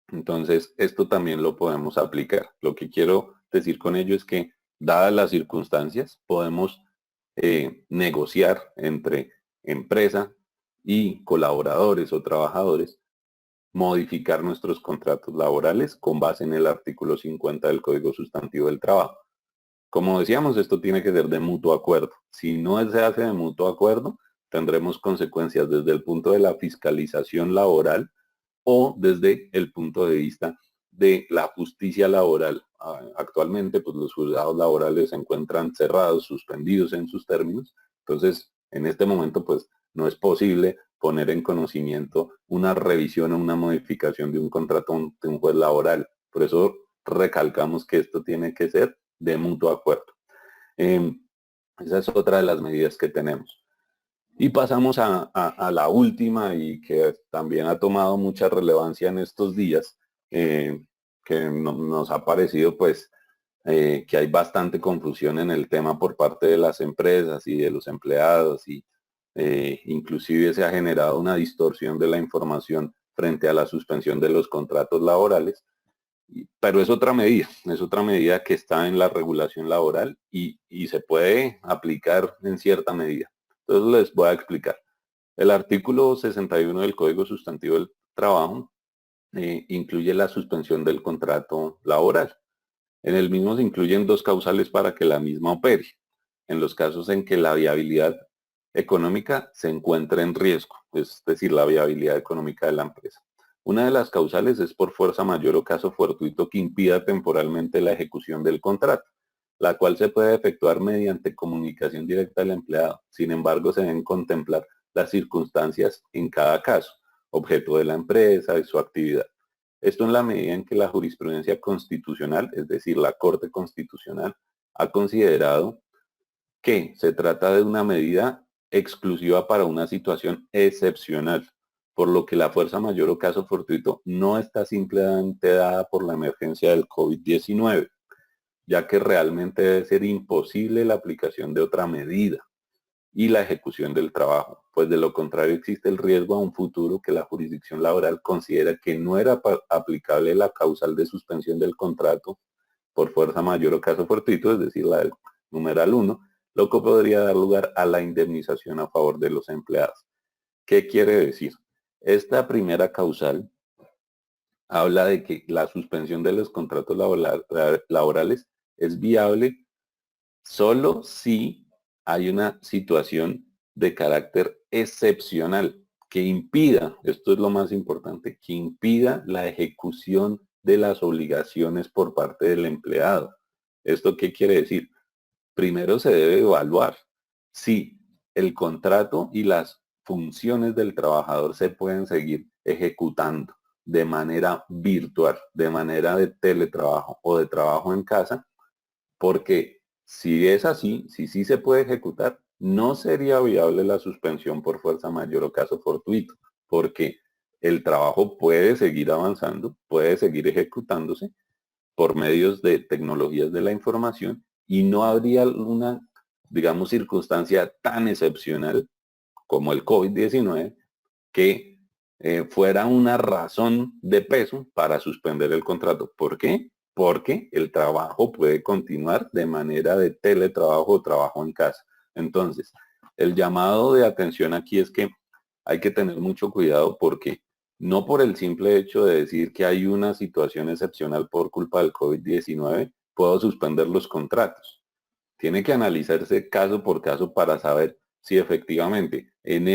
Entonces, esto también lo podemos aplicar. Lo que quiero decir con ello es que, dadas las circunstancias, podemos negociar entre empresa y colaboradores o trabajadores, modificar nuestros contratos laborales con base en el artículo 50 del Código Sustantivo del Trabajo. Como decíamos, esto tiene que ser de mutuo acuerdo. Si no se hace de mutuo acuerdo, tendremos consecuencias desde el punto de la fiscalización laboral o desde el punto de vista de la justicia laboral. Actualmente, pues los juzgados laborales se encuentran cerrados, suspendidos en sus términos. Entonces, en este momento, pues no es posible poner en conocimiento una revisión o una modificación de un contrato de un juez laboral. Por eso recalcamos que esto tiene que ser de mutuo acuerdo. Esa es otra de las medidas que tenemos. Y pasamos a la última, y que también ha tomado mucha relevancia en estos días, que nos ha parecido pues que hay bastante confusión en el tema por parte de las empresas y de los empleados, y inclusive se ha generado una distorsión de la información frente a la suspensión de los contratos laborales. Pero es otra medida que está en la regulación laboral y se puede aplicar en cierta medida. Entonces les voy a explicar. El artículo 61 del Código Sustantivo del Trabajo incluye la suspensión del contrato laboral. En el mismo se incluyen dos causales para que la misma opere, en los casos en que la viabilidad económica se encuentre en riesgo, es decir, la viabilidad económica de la empresa. Una de las causales es por fuerza mayor o caso fortuito que impida temporalmente la ejecución del contrato, la cual se puede efectuar mediante comunicación directa del empleado. Sin embargo, se deben contemplar las circunstancias en cada caso, objeto de la empresa y su actividad. Esto en la medida en que la jurisprudencia constitucional, es decir, la Corte Constitucional, ha considerado que se trata de una medida exclusiva para una situación excepcional, por lo que la fuerza mayor o caso fortuito no está simplemente dada por la emergencia del COVID-19, ya que realmente debe ser imposible la aplicación de otra medida y la ejecución del trabajo, pues de lo contrario existe el riesgo a un futuro que la jurisdicción laboral considera que no era aplicable la causal de suspensión del contrato por fuerza mayor o caso fortuito, es decir, la del numeral 1, lo que podría dar lugar a la indemnización a favor de los empleados. ¿Qué quiere decir? Esta primera causal habla de que la suspensión de los contratos laborales es viable solo si hay una situación de carácter excepcional que impida, esto es lo más importante, que impida la ejecución de las obligaciones por parte del empleado. ¿Esto qué quiere decir? Primero se debe evaluar si el contrato y las funciones del trabajador se pueden seguir ejecutando de manera virtual, de manera de teletrabajo o de trabajo en casa, porque si es así, si sí se puede ejecutar, no sería viable la suspensión por fuerza mayor o caso fortuito, porque el trabajo puede seguir avanzando, puede seguir ejecutándose por medios de tecnologías de la información, y no habría una, digamos, circunstancia tan excepcional como el COVID-19 que fuera una razón de peso para suspender el contrato. ¿Por qué? Porque el trabajo puede continuar de manera de teletrabajo o trabajo en casa. Entonces, el llamado de atención aquí es que hay que tener mucho cuidado, porque no por el simple hecho de decir que hay una situación excepcional por culpa del COVID-19, puedo suspender los contratos. Tiene que analizarse caso por caso para saber si efectivamente en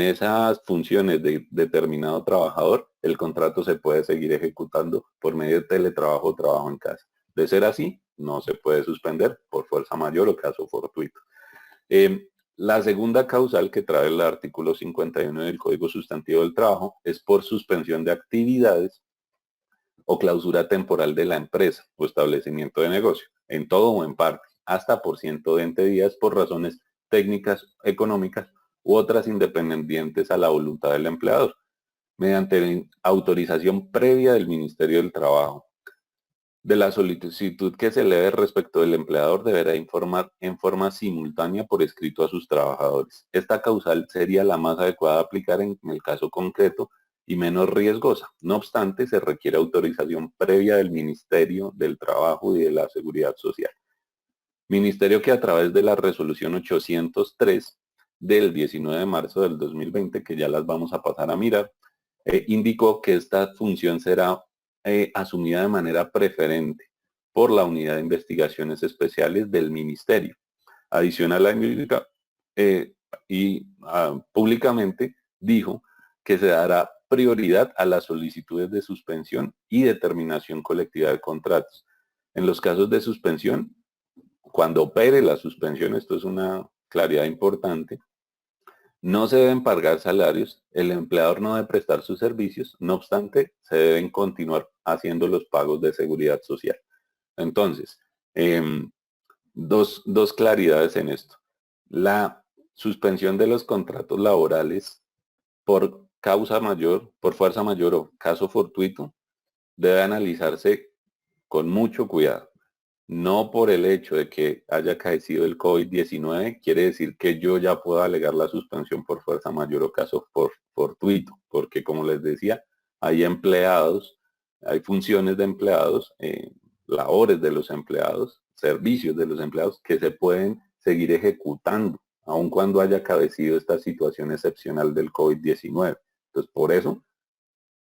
esas funciones de determinado trabajador, el contrato se puede seguir ejecutando por medio de teletrabajo o trabajo en casa. De ser así, no se puede suspender por fuerza mayor o caso fortuito. La segunda causal que trae el artículo 51 del Código Sustantivo del Trabajo es por suspensión de actividades o clausura temporal de la empresa o establecimiento de negocio, en todo o en parte, hasta por 120 días por razones técnicas, económicas u otras independientes a la voluntad del empleador, mediante autorización previa del Ministerio del Trabajo. De la solicitud que se eleve respecto del empleador deberá informar en forma simultánea por escrito a sus trabajadores. Esta causal sería la más adecuada a aplicar en el caso concreto y menos riesgosa. No obstante, se requiere autorización previa del Ministerio del Trabajo y de la Seguridad Social. Ministerio que a través de la resolución 803 del 19 de marzo del 2020, que ya las vamos a pasar a mirar, indicó que esta función será asumida de manera preferente por la Unidad de Investigaciones Especiales del Ministerio. Adicional a la públicamente dijo que se dará prioridad a las solicitudes de suspensión y determinación colectiva de contratos. En los casos de suspensión, cuando opere la suspensión, esto es una claridad importante, no se deben pagar salarios, el empleador no debe prestar sus servicios, no obstante, se deben continuar haciendo los pagos de seguridad social. Entonces, dos claridades en esto. La suspensión de los contratos laborales por causa mayor, por fuerza mayor o caso fortuito, debe analizarse con mucho cuidado. No por el hecho de que haya acaecido el COVID-19, quiere decir que yo ya puedo alegar la suspensión por fuerza mayor o caso fortuito, porque como les decía, hay empleados, hay funciones de empleados, labores de los empleados, servicios de los empleados que se pueden seguir ejecutando, aun cuando haya acaecido esta situación excepcional del COVID-19. Entonces, por eso,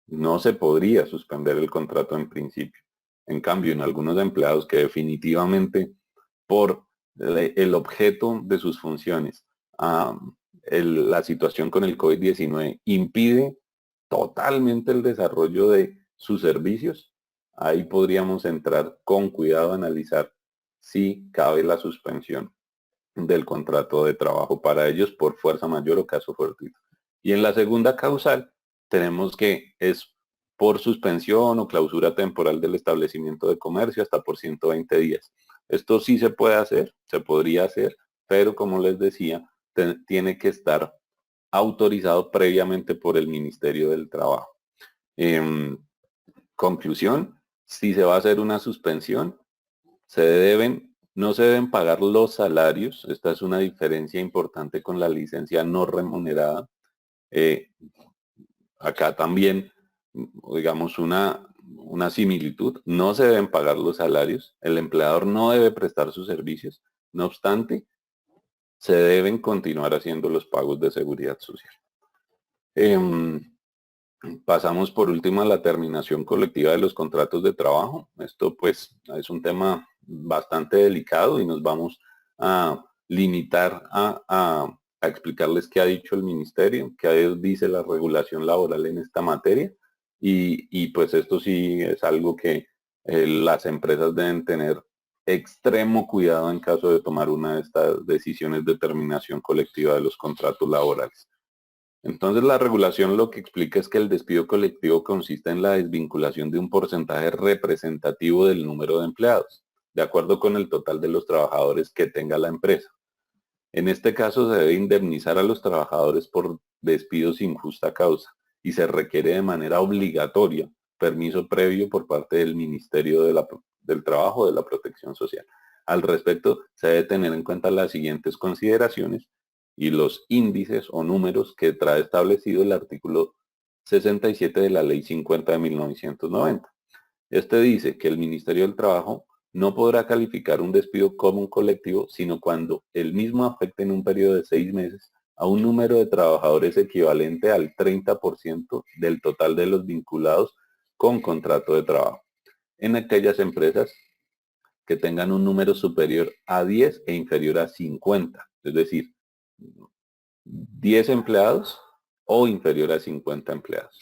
no se podría suspender el contrato en principio. En cambio, en algunos empleados que definitivamente por el objeto de sus funciones, la situación con el COVID-19 impide totalmente el desarrollo de sus servicios, ahí podríamos entrar con cuidado a analizar si cabe la suspensión del contrato de trabajo para ellos por fuerza mayor o caso fortuito. Y en la segunda causal tenemos que es por suspensión o clausura temporal del establecimiento de comercio hasta por 120 días. Esto sí se puede hacer, se podría hacer, pero como les decía, tiene que estar autorizado previamente por el Ministerio del Trabajo. Conclusión, si se va a hacer una suspensión, no se deben pagar los salarios. Esta es una diferencia importante con la licencia no remunerada. Acá también, digamos, una similitud. No se deben pagar los salarios. El empleador no debe prestar sus servicios. No obstante, se deben continuar haciendo los pagos de seguridad social. Pasamos por último a la terminación colectiva de los contratos de trabajo. Esto pues es un tema bastante delicado y nos vamos a limitar a explicarles qué ha dicho el ministerio, qué dice la regulación laboral en esta materia y pues esto sí es algo que las empresas deben tener extremo cuidado en caso de tomar una de estas decisiones de terminación colectiva de los contratos laborales. Entonces la regulación lo que explica es que el despido colectivo consiste en la desvinculación de un porcentaje representativo del número de empleados, de acuerdo con el total de los trabajadores que tenga la empresa. En este caso se debe indemnizar a los trabajadores por despido sin justa causa y se requiere de manera obligatoria permiso previo por parte del Ministerio del Trabajo de la Protección Social. Al respecto, se debe tener en cuenta las siguientes consideraciones y los índices o números que trae establecido el artículo 67 de la Ley 50 de 1990. Este dice que el Ministerio del Trabajo no podrá calificar un despido como un colectivo, sino cuando el mismo afecte en un periodo de 6 meses a un número de trabajadores equivalente al 30% del total de los vinculados con contrato de trabajo, en aquellas empresas que tengan un número superior a 10 e inferior a 50, es decir, 10 empleados o inferior a 50 empleados.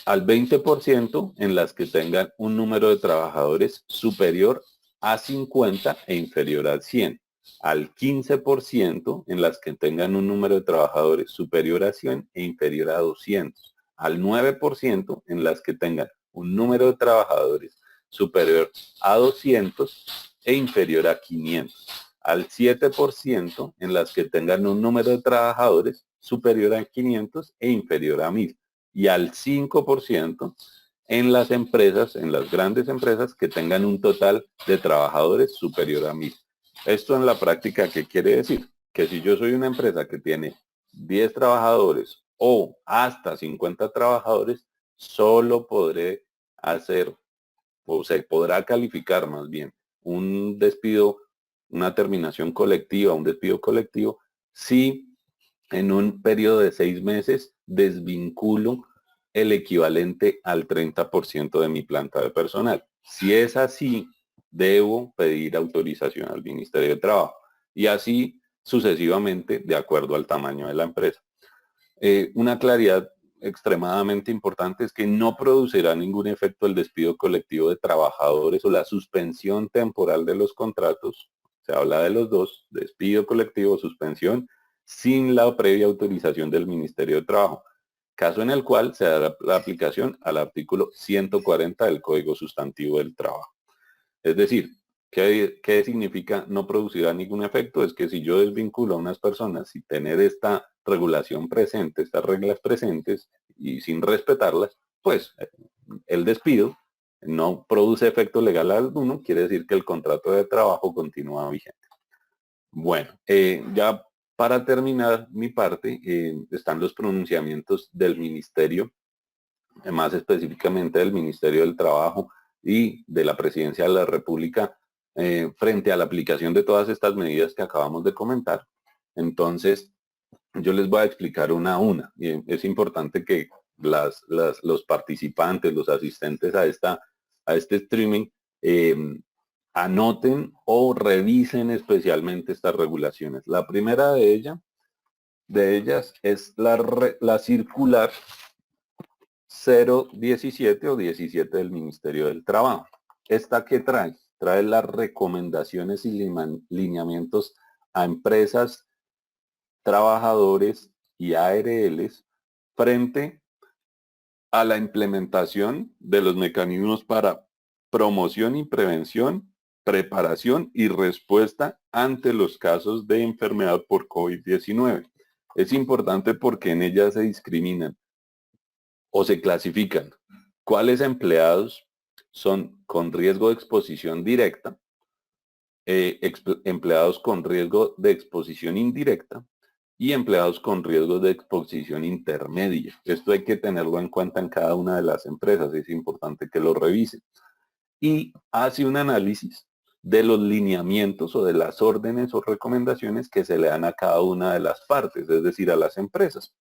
Al 20% en las que tengan un número de trabajadores superior a 50 e inferior a 100. Al 15% en las que tengan un número de trabajadores superior a 100 e inferior a 200. Al 9% en las que tengan un número de trabajadores superior a 200 e inferior a 500. Al 7% en las que tengan un número de trabajadores superior a 500 e inferior a 1000. Y al 5% en las empresas, en las grandes empresas que tengan un total de trabajadores superior a 1000. Esto en la práctica, ¿qué quiere decir? Que si yo soy una empresa que tiene 10 trabajadores o hasta 50 trabajadores, solo podré hacer, o se podrá calificar más bien, un despido, una terminación colectiva, un despido colectivo, si en un periodo de 6 meses desvinculo el equivalente al 30% de mi planta de personal. Si es así, debo pedir autorización al Ministerio de Trabajo y así sucesivamente de acuerdo al tamaño de la empresa. Una claridad extremadamente importante es que no producirá ningún efecto el despido colectivo de trabajadores o la suspensión temporal de los contratos. Se habla de los dos, despido colectivo, suspensión, sin la previa autorización del Ministerio de Trabajo, caso en el cual se dará la aplicación al artículo 140 del Código Sustantivo del Trabajo. Es decir, ¿qué significa no producirá ningún efecto? Es que si yo desvinculo a unas personas y tener esta regulación presente, estas reglas presentes y sin respetarlas, pues el despido no produce efecto legal alguno, quiere decir que el contrato de trabajo continúa vigente. Bueno, ya para terminar mi parte, están los pronunciamientos del Ministerio, más específicamente del Ministerio del Trabajo y de la Presidencia de la República, frente a la aplicación de todas estas medidas que acabamos de comentar. Entonces, yo les voy a explicar una a una. Y es importante que los participantes, los asistentes a este streaming, anoten o revisen especialmente estas regulaciones. La primera de ellas es la circular 017 o 17 del Ministerio del Trabajo. ¿Esta qué trae? Trae las recomendaciones y lineamientos a empresas, trabajadores y ARLs frente a la implementación de los mecanismos para promoción y prevención, preparación y respuesta ante los casos de enfermedad por COVID-19. Es importante porque en ellas se discriminan o se clasifican cuáles empleados son con riesgo de exposición directa, empleados con riesgo de exposición indirecta y empleados con riesgo de exposición intermedia. Esto hay que tenerlo en cuenta en cada una de las empresas, es importante que lo revisen. Y hace un análisis de los lineamientos o de las órdenes o recomendaciones que se le dan a cada una de las partes, es decir, a las empresas.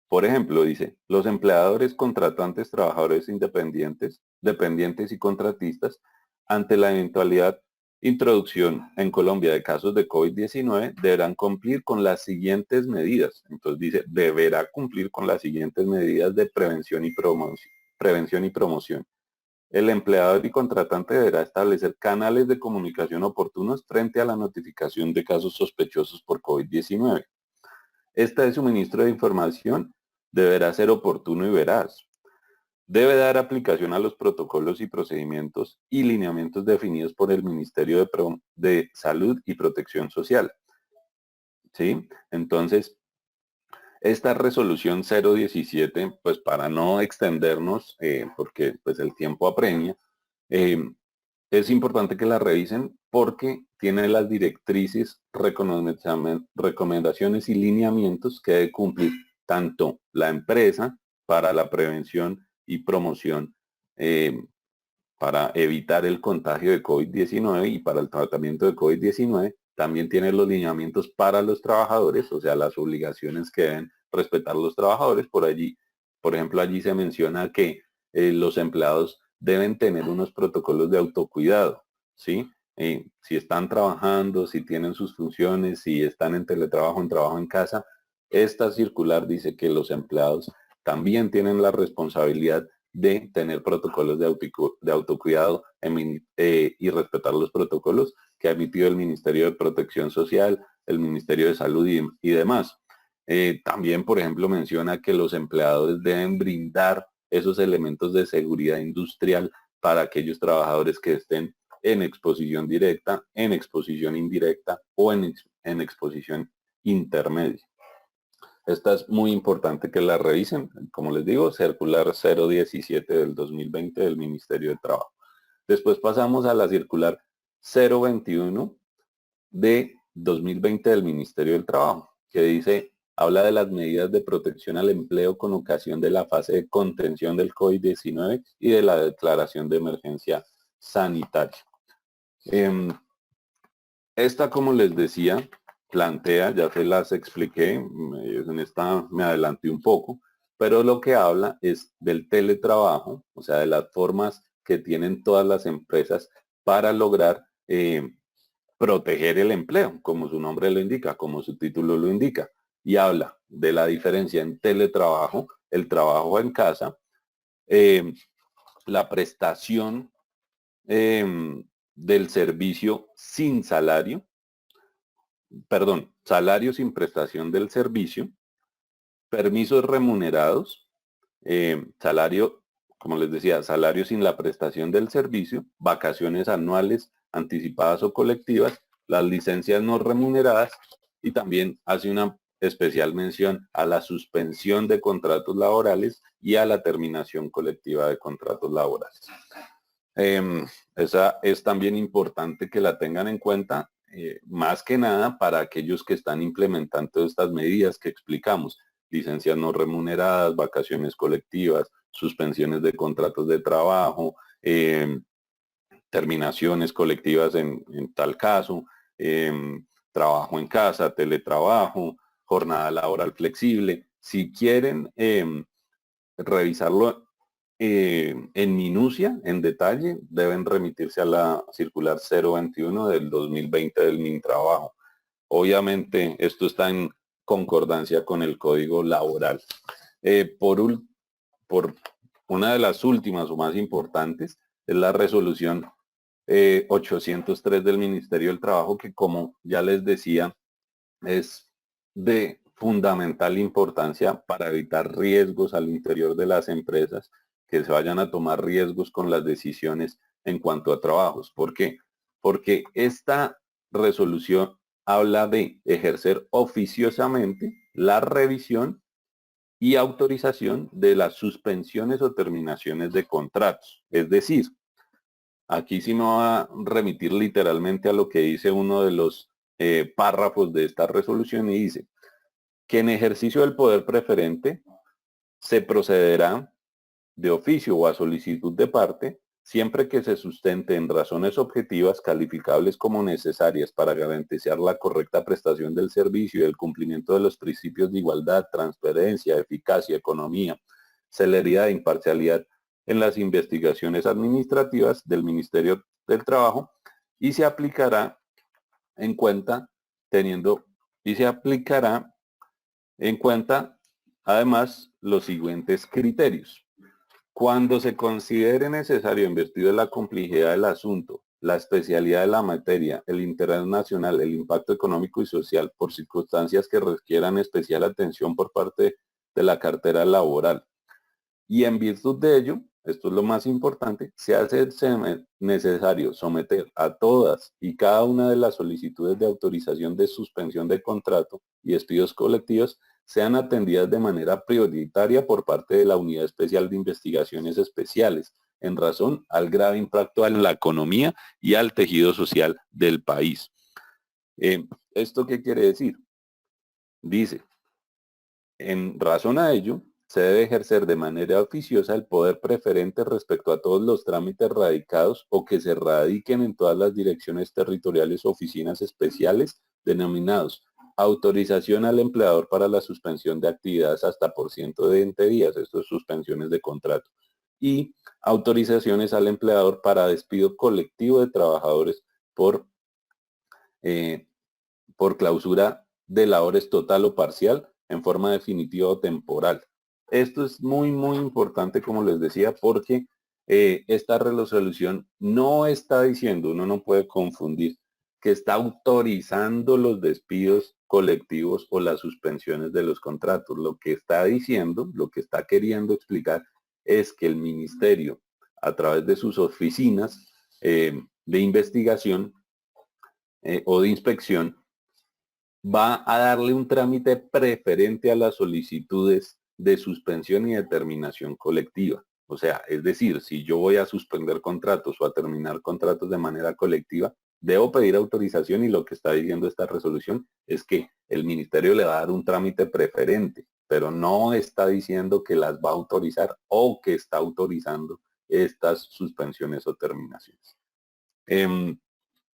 Por ejemplo, dice, los empleadores, contratantes, trabajadores independientes, dependientes y contratistas, ante la eventualidad introducción en Colombia de casos de COVID-19, deberán cumplir con las siguientes medidas. Entonces dice, deberá cumplir con las siguientes medidas de prevención y promoción. El empleador y contratante deberá establecer canales de comunicación oportunos frente a la notificación de casos sospechosos por COVID-19. Este suministro de información deberá ser oportuno y veraz. Debe dar aplicación a los protocolos y procedimientos y lineamientos definidos por el Ministerio de Salud y Protección Social. ¿Sí? Entonces, esta resolución 017, pues para no extendernos, porque pues el tiempo apremia, es importante que la revisen porque tiene las directrices, recomendaciones y lineamientos que debe cumplir tanto la empresa para la prevención y promoción para evitar el contagio de COVID-19 y para el tratamiento de COVID-19. También tiene los lineamientos para los trabajadores, o sea, las obligaciones que deben respetar los trabajadores. Por ejemplo, allí se menciona que los empleados deben tener unos protocolos de autocuidado, ¿sí? si están trabajando, si tienen sus funciones, si están en teletrabajo, en trabajo en casa. Esta circular dice que los empleados también tienen la responsabilidad de tener protocolos de autocuidado y respetar los protocolos que ha emitido el Ministerio de Protección Social, el Ministerio de Salud y demás. También, por ejemplo, menciona que los empleadores deben brindar esos elementos de seguridad industrial para aquellos trabajadores que estén en exposición directa, en exposición indirecta o en exposición intermedia. Esta es muy importante que la revisen. Como les digo, circular 017 del 2020 del Ministerio de Trabajo. Después pasamos a la circular 021 de 2020 del Ministerio del Trabajo, que dice, habla de las medidas de protección al empleo con ocasión de la fase de contención del COVID-19 y de la declaración de emergencia sanitaria. Esta, como les decía, plantea, ya se las expliqué, en esta me adelanté un poco, pero lo que habla es del teletrabajo, o sea, de las formas que tienen todas las empresas para lograr proteger el empleo, como su nombre lo indica, como su título lo indica, y habla de la diferencia en teletrabajo, el trabajo en casa, la prestación del servicio sin salario, perdón, salario sin prestación del servicio, permisos remunerados, salario, como les decía, salario sin la prestación del servicio, vacaciones anuales, anticipadas o colectivas, las licencias no remuneradas y también hace una especial mención a la suspensión de contratos laborales y a la terminación colectiva de contratos laborales. Esa es también importante que la tengan en cuenta, más que nada para aquellos que están implementando estas medidas que explicamos, licencias no remuneradas, vacaciones colectivas, suspensiones de contratos de trabajo, terminaciones colectivas en tal caso, trabajo en casa, teletrabajo, jornada laboral flexible. Si quieren revisarlo en minucia, en detalle, deben remitirse a la circular 021 del 2020 del Mintrabajo. Obviamente esto está en concordancia con el Código Laboral. Por una de las últimas o más importantes es la resolución 803 del Ministerio del Trabajo, que como ya les decía, es de fundamental importancia para evitar riesgos al interior de las empresas, que se vayan a tomar riesgos con las decisiones en cuanto a trabajos. ¿Por qué? Porque esta resolución habla de ejercer oficiosamente la revisión y autorización de las suspensiones o terminaciones de contratos. Es decir, aquí sí me va a remitir literalmente a lo que dice uno de los párrafos de esta resolución y dice que en ejercicio del poder preferente se procederá de oficio o a solicitud de parte, siempre que se sustente en razones objetivas calificables como necesarias para garantizar la correcta prestación del servicio y el cumplimiento de los principios de igualdad, transparencia, eficacia, economía, celeridad e imparcialidad en las investigaciones administrativas del Ministerio del Trabajo y se aplicará en cuenta además los siguientes criterios. Cuando se considere necesario, en virtud de la complejidad del asunto, la especialidad de la materia, el interés nacional, el impacto económico y social, por circunstancias que requieran especial atención por parte de la cartera laboral. Y en virtud de ello, esto es lo más importante, se hace necesario someter a todas y cada una de las solicitudes de autorización de suspensión de contrato y despidos colectivos sean atendidas de manera prioritaria por parte de la Unidad Especial de Investigaciones Especiales, en razón al grave impacto a la economía y al tejido social del país. ¿Esto qué quiere decir? Dice, en razón a ello, se debe ejercer de manera oficiosa el poder preferente respecto a todos los trámites radicados o que se radiquen en todas las direcciones territoriales o oficinas especiales denominados autorización al empleador para la suspensión de actividades hasta por 120 días, esto es suspensiones de contrato, y autorizaciones al empleador para despido colectivo de trabajadores por, por clausura de labores total o parcial en forma definitiva o temporal. Esto es muy, muy importante, como les decía, porque esta resolución no está diciendo, uno no puede confundir, que está autorizando los despidos colectivos o las suspensiones de los contratos. Lo que está diciendo, lo que está queriendo explicar es que el ministerio, a través de sus oficinas de investigación o de inspección, va a darle un trámite preferente a las solicitudes de suspensión y determinación colectiva. O sea, es decir, si yo voy a suspender contratos o a terminar contratos de manera colectiva, debo pedir autorización, y lo que está diciendo esta resolución es que el ministerio le va a dar un trámite preferente, pero no está diciendo que las va a autorizar o que está autorizando estas suspensiones o terminaciones.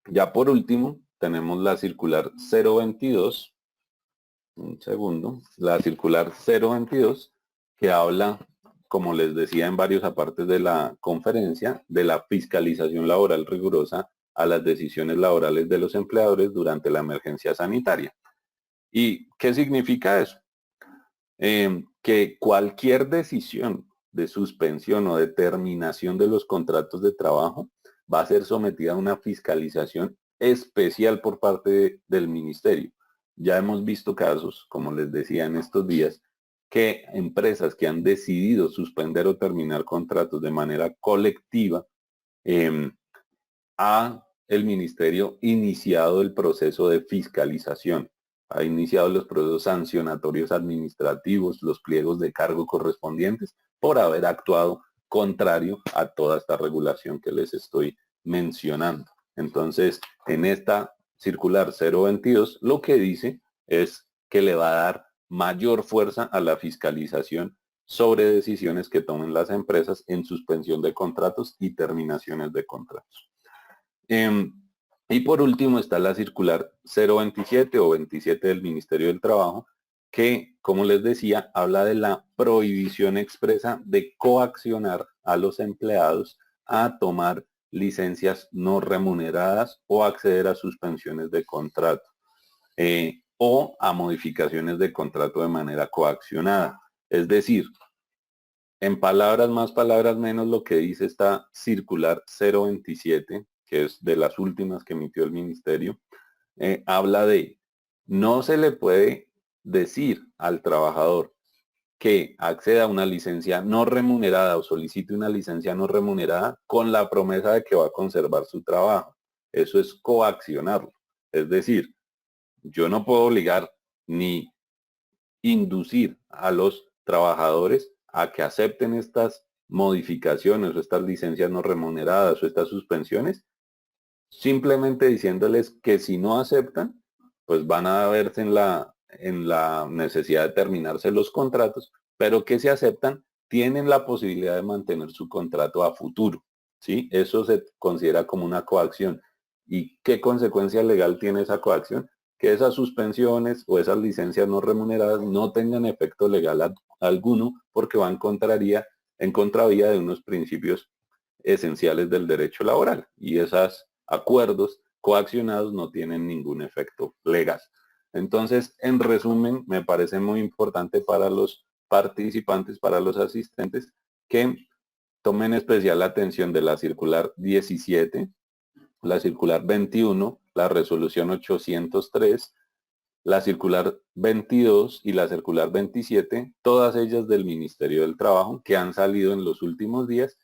Ya por último, tenemos la circular 022, un segundo, la circular 022, que habla, como les decía en varios apartes de la conferencia, de la fiscalización laboral rigurosa a las decisiones laborales de los empleadores durante la emergencia sanitaria. ¿Y qué significa eso? Que cualquier decisión de suspensión o de terminación de los contratos de trabajo va a ser sometida a una fiscalización especial por parte del ministerio. Ya hemos visto casos, como les decía en estos días, que empresas que han decidido suspender o terminar contratos de manera colectiva, ha el ministerio iniciado el proceso de fiscalización, ha iniciado los procesos sancionatorios administrativos, los pliegos de cargo correspondientes por haber actuado contrario a toda esta regulación que les estoy mencionando. Entonces, en esta circular 022, lo que dice es que le va a dar mayor fuerza a la fiscalización sobre decisiones que tomen las empresas en suspensión de contratos y terminaciones de contratos. Y por último está la circular 027 o 27 del Ministerio del Trabajo, que, como les decía, habla de la prohibición expresa de coaccionar a los empleados a tomar licencias no remuneradas o acceder a suspensiones de contrato o a modificaciones de contrato de manera coaccionada. Es decir, en palabras más, palabras menos, lo que dice esta circular 027, que es de las últimas que emitió el ministerio, habla de no se le puede decir al trabajador que acceda a una licencia no remunerada o solicite una licencia no remunerada con la promesa de que va a conservar su trabajo. Eso es coaccionarlo. Es decir, yo no puedo obligar ni inducir a los trabajadores a que acepten estas modificaciones o estas licencias no remuneradas o estas suspensiones, simplemente diciéndoles que si no aceptan, pues van a verse en la necesidad de terminarse los contratos, pero que si aceptan, tienen la posibilidad de mantener su contrato a futuro. ¿Sí? Eso se considera como una coacción. ¿Y qué consecuencia legal tiene esa coacción? Que esas suspensiones o esas licencias no remuneradas no tengan efecto legal alguno, porque van en contravía de unos principios esenciales del derecho laboral, y esos acuerdos coaccionados no tienen ningún efecto legal. Entonces, en resumen, me parece muy importante para los participantes, para los asistentes, que tomen especial atención de la circular 17, la circular 21, la resolución 803, la circular 22 y la circular 27, todas ellas del Ministerio del Trabajo, que han salido en los últimos días,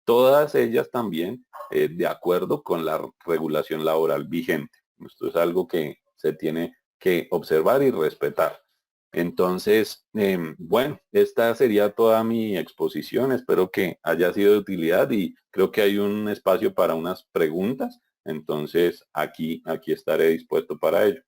todas ellas también de acuerdo con la regulación laboral vigente. Esto es algo que se tiene que observar y respetar. Entonces, bueno, esta sería toda mi exposición. Espero que haya sido de utilidad y creo que hay un espacio para unas preguntas. Entonces, aquí estaré dispuesto para ello.